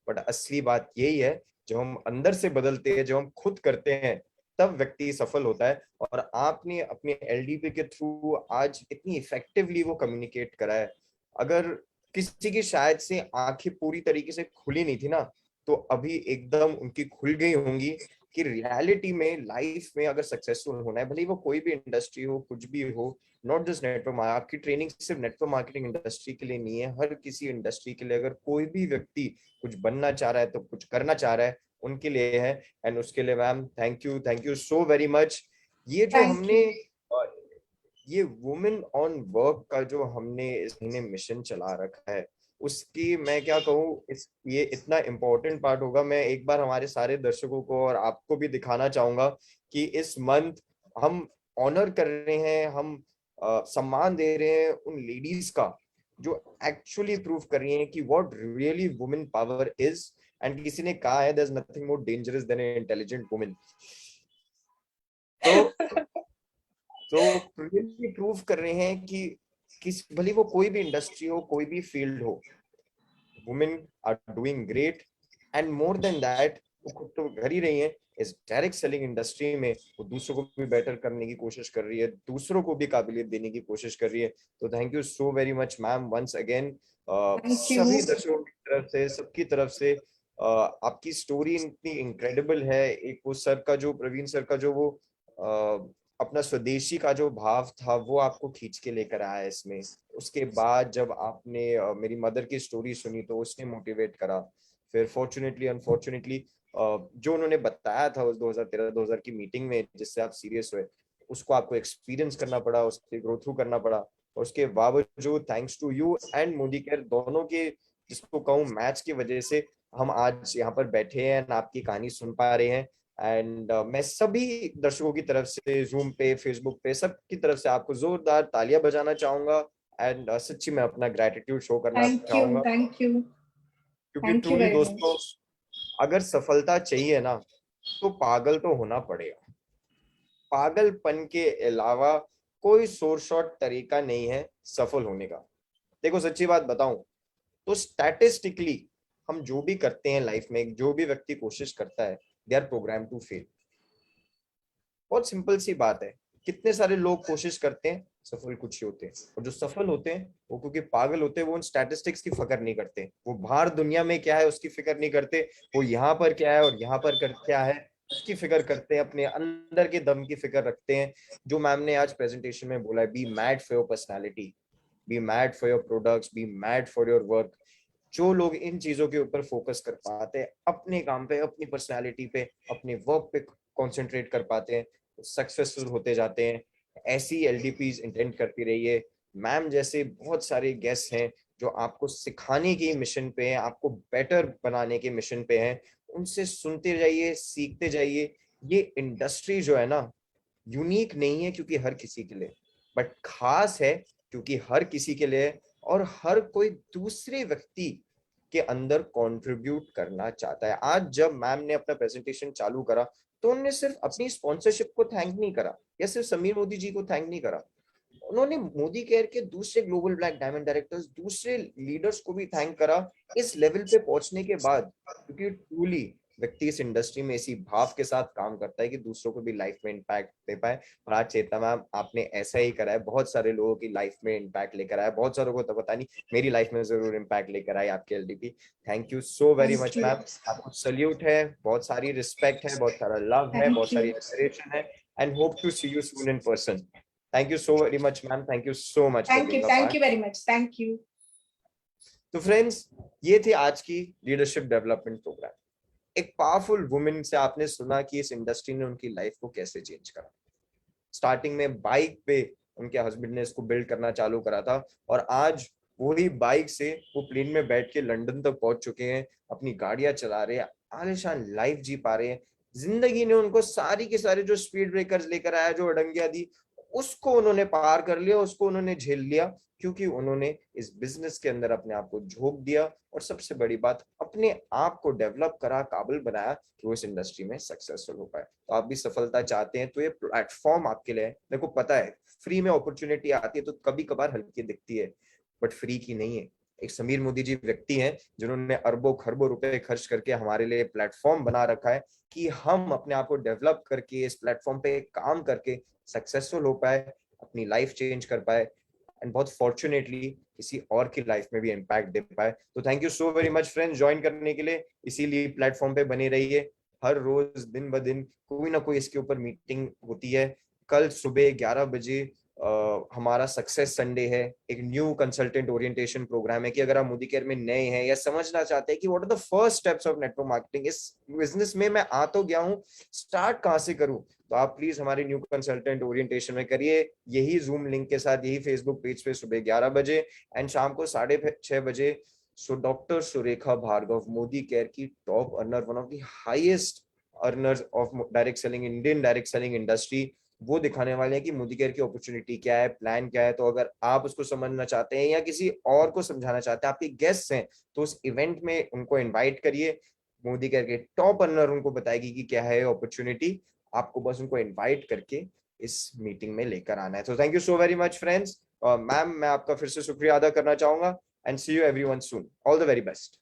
बट असली बात यही है, जब हम अंदर से बदलते हैं, जब हम खुद करते हैं, तब व्यक्ति सफल होता है। और आपने अपने एलडीपी के थ्रू आज इतनी इफेक्टिवली वो कम्युनिकेट करा है। अगर किसी की शायद से आंखें पूरी तरीके से खुली नहीं थी ना, तो अभी एकदम उनकी खुल गई होंगी कि रियलिटी में, लाइफ में अगर सक्सेसफुल होना है, भले ही वो कोई भी इंडस्ट्री हो, कुछ भी हो, नॉट जस्ट नेटवर्क, आपकी ट्रेनिंग सिर्फ नेटवर्क मार्केटिंग इंडस्ट्री के लिए नहीं है, हर किसी इंडस्ट्री के लिए। अगर कोई भी व्यक्ति कुछ बनना चाह रहा है, तो कुछ करना चाह रहा है, उनके लिए है। एंड उसके लिए ma'am thank you so very much. ये जो थैंक हमने यू। ये वुमेन ऑन वर्क का जो हमने इस महीने मिशन चला रखा है, उसकी मैं क्या कहूँ, इस ये इतना इम्पोर्टेंट पार्ट होगा। मैं एक बार हमारे सारे दर्शकों को और आपको भी दिखाना चाहूंगा कि इस मंथ हम ऑनर कर रहे हैं, हम सम्मान दे रहे हैं उन लेडीज का जो एक्चुअली प्रूव कर रही हैं कि what really women power is. And किसी ने कहा है, there is nothing more dangerous than an intelligent women. तो तो रियली प्रूव कर रहे हैं कि किस, भले वो कोई भी इंडस्ट्री हो, कोई भी फील्ड हो, women are doing great. And more than that, वो खुद तो कर ही रही हैं, इस डायरेक्ट सेलिंग इंडस्ट्री में वो दूसरों को भी बेटर करने की कोशिश कर रही है, दूसरों को भी काबिलियत देने की कोशिश कर रही है। तो thank you so very much ma'am once again. Thank you. सभी दर्शकों की तरफ से, सबकी तरफ से आपकी स्टोरी इतनी इनक्रेडिबल है। एक वो सर का जो, प्रवीण सर का जो वो अपना स्वदेशी का जो भाव था वो आपको खींच के लेकर आया है इसमें। उसके बाद जब आपने मेरी मदर की स्टोरी सुनी तो उसने मोटिवेट करा। फिर फॉर्चुनेटली अनफॉर्चुनेटली जो उन्होंने बताया था उस 2013-2000 की मीटिंग में जिससे आप सीरियस हुए, उसको आपको एक्सपीरियंस करना पड़ा, उसके ग्रो थ्रू करना पड़ा। और उसके बावजूद thanks to you and Modi Care दोनों के, जिसको कहूँ मैच की वजह से हम आज यहाँ पर बैठे हैं, आपकी कहानी सुन पा रहे हैं। एंड मैं सभी दर्शकों की तरफ से, जूम पे, फेसबुक पे, सब की तरफ से आपको जोरदार तालियां बजाना चाहूंगा। एंड सच्ची मैं अपना ग्रेटिट्यूड शो करना थैंक यू। चाहूंगा, थैंक यू। क्योंकि थैंक यू ट्रूली वेरी दोस्तों, मच। अगर सफलता चाहिए ना तो पागल तो होना पड़ेगा। पागलपन के अलावा कोई शोर शॉर्ट तरीका नहीं है सफल होने का। देखो सच्ची बात बताऊं तो स्टैटिस्टिकली हम जो भी करते हैं लाइफ में, जो भी व्यक्ति कोशिश करता है, they are programme to fail. बहुत सिंपल सी बात है। कितने सारे लोग कोशिश करते हैं, सफल कुछ ही होते हैं। और जो सफल होते हैं वो क्योंकि पागल होते हैं, वो उन स्टैटिस्टिक्स की फिक्र नहीं करते, वो बाहर दुनिया में क्या है उसकी फिक्र नहीं करते, वो यहाँ पर क्या है और यहाँ पर क्या है उसकी फिक्र करते हैं, अपने अंदर के दम की फिक्र रखते हैं। जो मैम ने आज प्रेजेंटेशन में बोला है, B mad for your personality, B mad for your products, B mad for your work. जो लोग इन चीजों के ऊपर फोकस कर पाते हैं, अपने काम पे, अपनी पर्सनालिटी पे, अपने वर्क पे कंसंट्रेट कर पाते हैं, सक्सेसफुल होते जाते हैं। ऐसी एलडीपीज इंटेंड करती रहिए। मैम जैसे बहुत सारे गेस्ट हैं जो आपको सिखाने के मिशन पे हैं, आपको बेटर बनाने के मिशन पे हैं। उनसे सुनते जाइए, सीखते जाइए। ये इंडस्ट्री जो है ना, यूनिक नहीं है क्योंकि हर किसी के लिए, बट खास है क्योंकि हर किसी के लिए, और हर कोई दूसरे व्यक्ति के अंदर कंट्रीब्यूट करना चाहता है। आज जब मैम ने अपना प्रेजेंटेशन चालू करा तो उन्होंने सिर्फ अपनी स्पॉन्सरशिप को थैंक नहीं करा, या सिर्फ समीर मोदी जी को थैंक नहीं करा, उन्होंने मोदी केयर के दूसरे ग्लोबल ब्लैक डायमंड डायरेक्टर्स, दूसरे लीडर्स को भी थैंक करा इस लेवल पे पहुंचने के बाद। क्योंकि ट्रूली व्यक्ति इस इंडस्ट्री में इसी भाव के साथ काम करता है कि दूसरों को भी लाइफ में इम्पैक्ट दे पाए। और आज चेतना मैम आपने ऐसा ही करा है, बहुत सारे लोगों की लाइफ में इम्पैक्ट लेकर आया, बहुत सारों को तो पता नहीं, मेरी लाइफ में जरूर इम्पैक्ट लेकर आई आपके LDP. Thank you so very thank much you. Ma'am. आपको सल्यूट है, बहुत सारी रिस्पेक्ट है, बहुत सारा लव है, थैंक बहुत यू। सारी एडमिरेशन है। And hope to see you soon in person. Thank you so very much, ma'am. Thank you so much for being a thank part. You very much. Thank you. तो friends, ये थी आज की leadership development programme. एक powerful women से आपने सुना कि इस इंडस्ट्री ने उनकी लाइफ को कैसे चेंज करा। स्टार्टिंग में बाइक पे उनके हस्बैंड ने इसको बिल्ड करना चालू करा था, और आज वही बाइक से वो प्लेन में बैठ के लंदन तक पहुंच चुके हैं, अपनी गाड़ियां चला रहे हैं, आलीशान लाइफ जी पा रहे हैं। जिंदगी ने उनको सारी के सारे जो स्पीड ब्रेकर्स लेकर आया, जो अड़ंगियां दी, उसको उन्होंने पार कर लिया, उसको उन्होंने झेल लिया, क्योंकि उन्होंने इस बिजनेस के अंदर अपने आप को झोंक दिया। और सबसे बड़ी बात, अपने आप को डेवलप करा, काबिल बनाया कि वो इस इंडस्ट्री में सक्सेसफुल हो पाए। तो आप भी सफलता चाहते हैं तो ये प्लेटफॉर्म आपके लिए है। मेरे को पता है फ्री में अपॉर्चुनिटी आती है तो कभी कभार हल्की दिखती है, बट फ्री की नहीं है। एक समीर मोदी जी व्यक्ति हैं जिन्होंने अरबों खरबों रुपए खर्च करके हमारे लिए प्लेटफॉर्म बना रखा है कि हम अपने आप को डेवलप करके इस प्लेटफॉर्म पे काम करके सक्सेसफुल हो पाए, अपनी लाइफ चेंज कर पाए, एंड बहुत फॉर्चुनेटली किसी और की लाइफ में भी इम्पैक्ट दे पाए। तो thank you so very much friends join करने के लिए। इसीलिए प्लेटफॉर्म पे बने रहिए, हर रोज दिन ब दिन कोई ना कोई इसके ऊपर मीटिंग होती है। कल सुबह 11 बजे हमारा सक्सेस संडे है, एक न्यू कंसल्टेंट ओरिएंटेशन प्रोग्राम है कि अगर आप मोदी केयर में नए हैं या समझना चाहते हैं कि what are the first steps of network marketing, इस बिजनेस में मैं आ तो गया हूँ, स्टार्ट कहाँ से करूँ, तो आप प्लीज हमारे न्यू कंसल्टेंट ओरिएंटेशन में करिए, यही जूम लिंक के साथ, यही फेसबुक पेज पे सुबह 11 बजे एंड शाम को 6:30 बजे। So doctor Surekha Bhargav, Modi care की top earner, one of the highest earners of direct selling, Indian direct selling industry, वो दिखाने वाले हैं कि मोदी केयर की अपॉर्चुनिटी क्या है, प्लान क्या है। तो अगर आप उसको समझना चाहते हैं या किसी और को समझाना चाहते हैं, आपके गेस्ट हैं, तो उस इवेंट में उनको इनवाइट करिए। मोदी केयर के टॉप अर्नर उनको बताएगी कि क्या है अपॉर्चुनिटी, आपको बस उनको इनवाइट करके इस मीटिंग में लेकर आना है। तो thank you so very much friends. Ma'am मैं आपका फिर से शुक्रिया अदा करना चाहूंगा, and see you everyone soon. All the very best.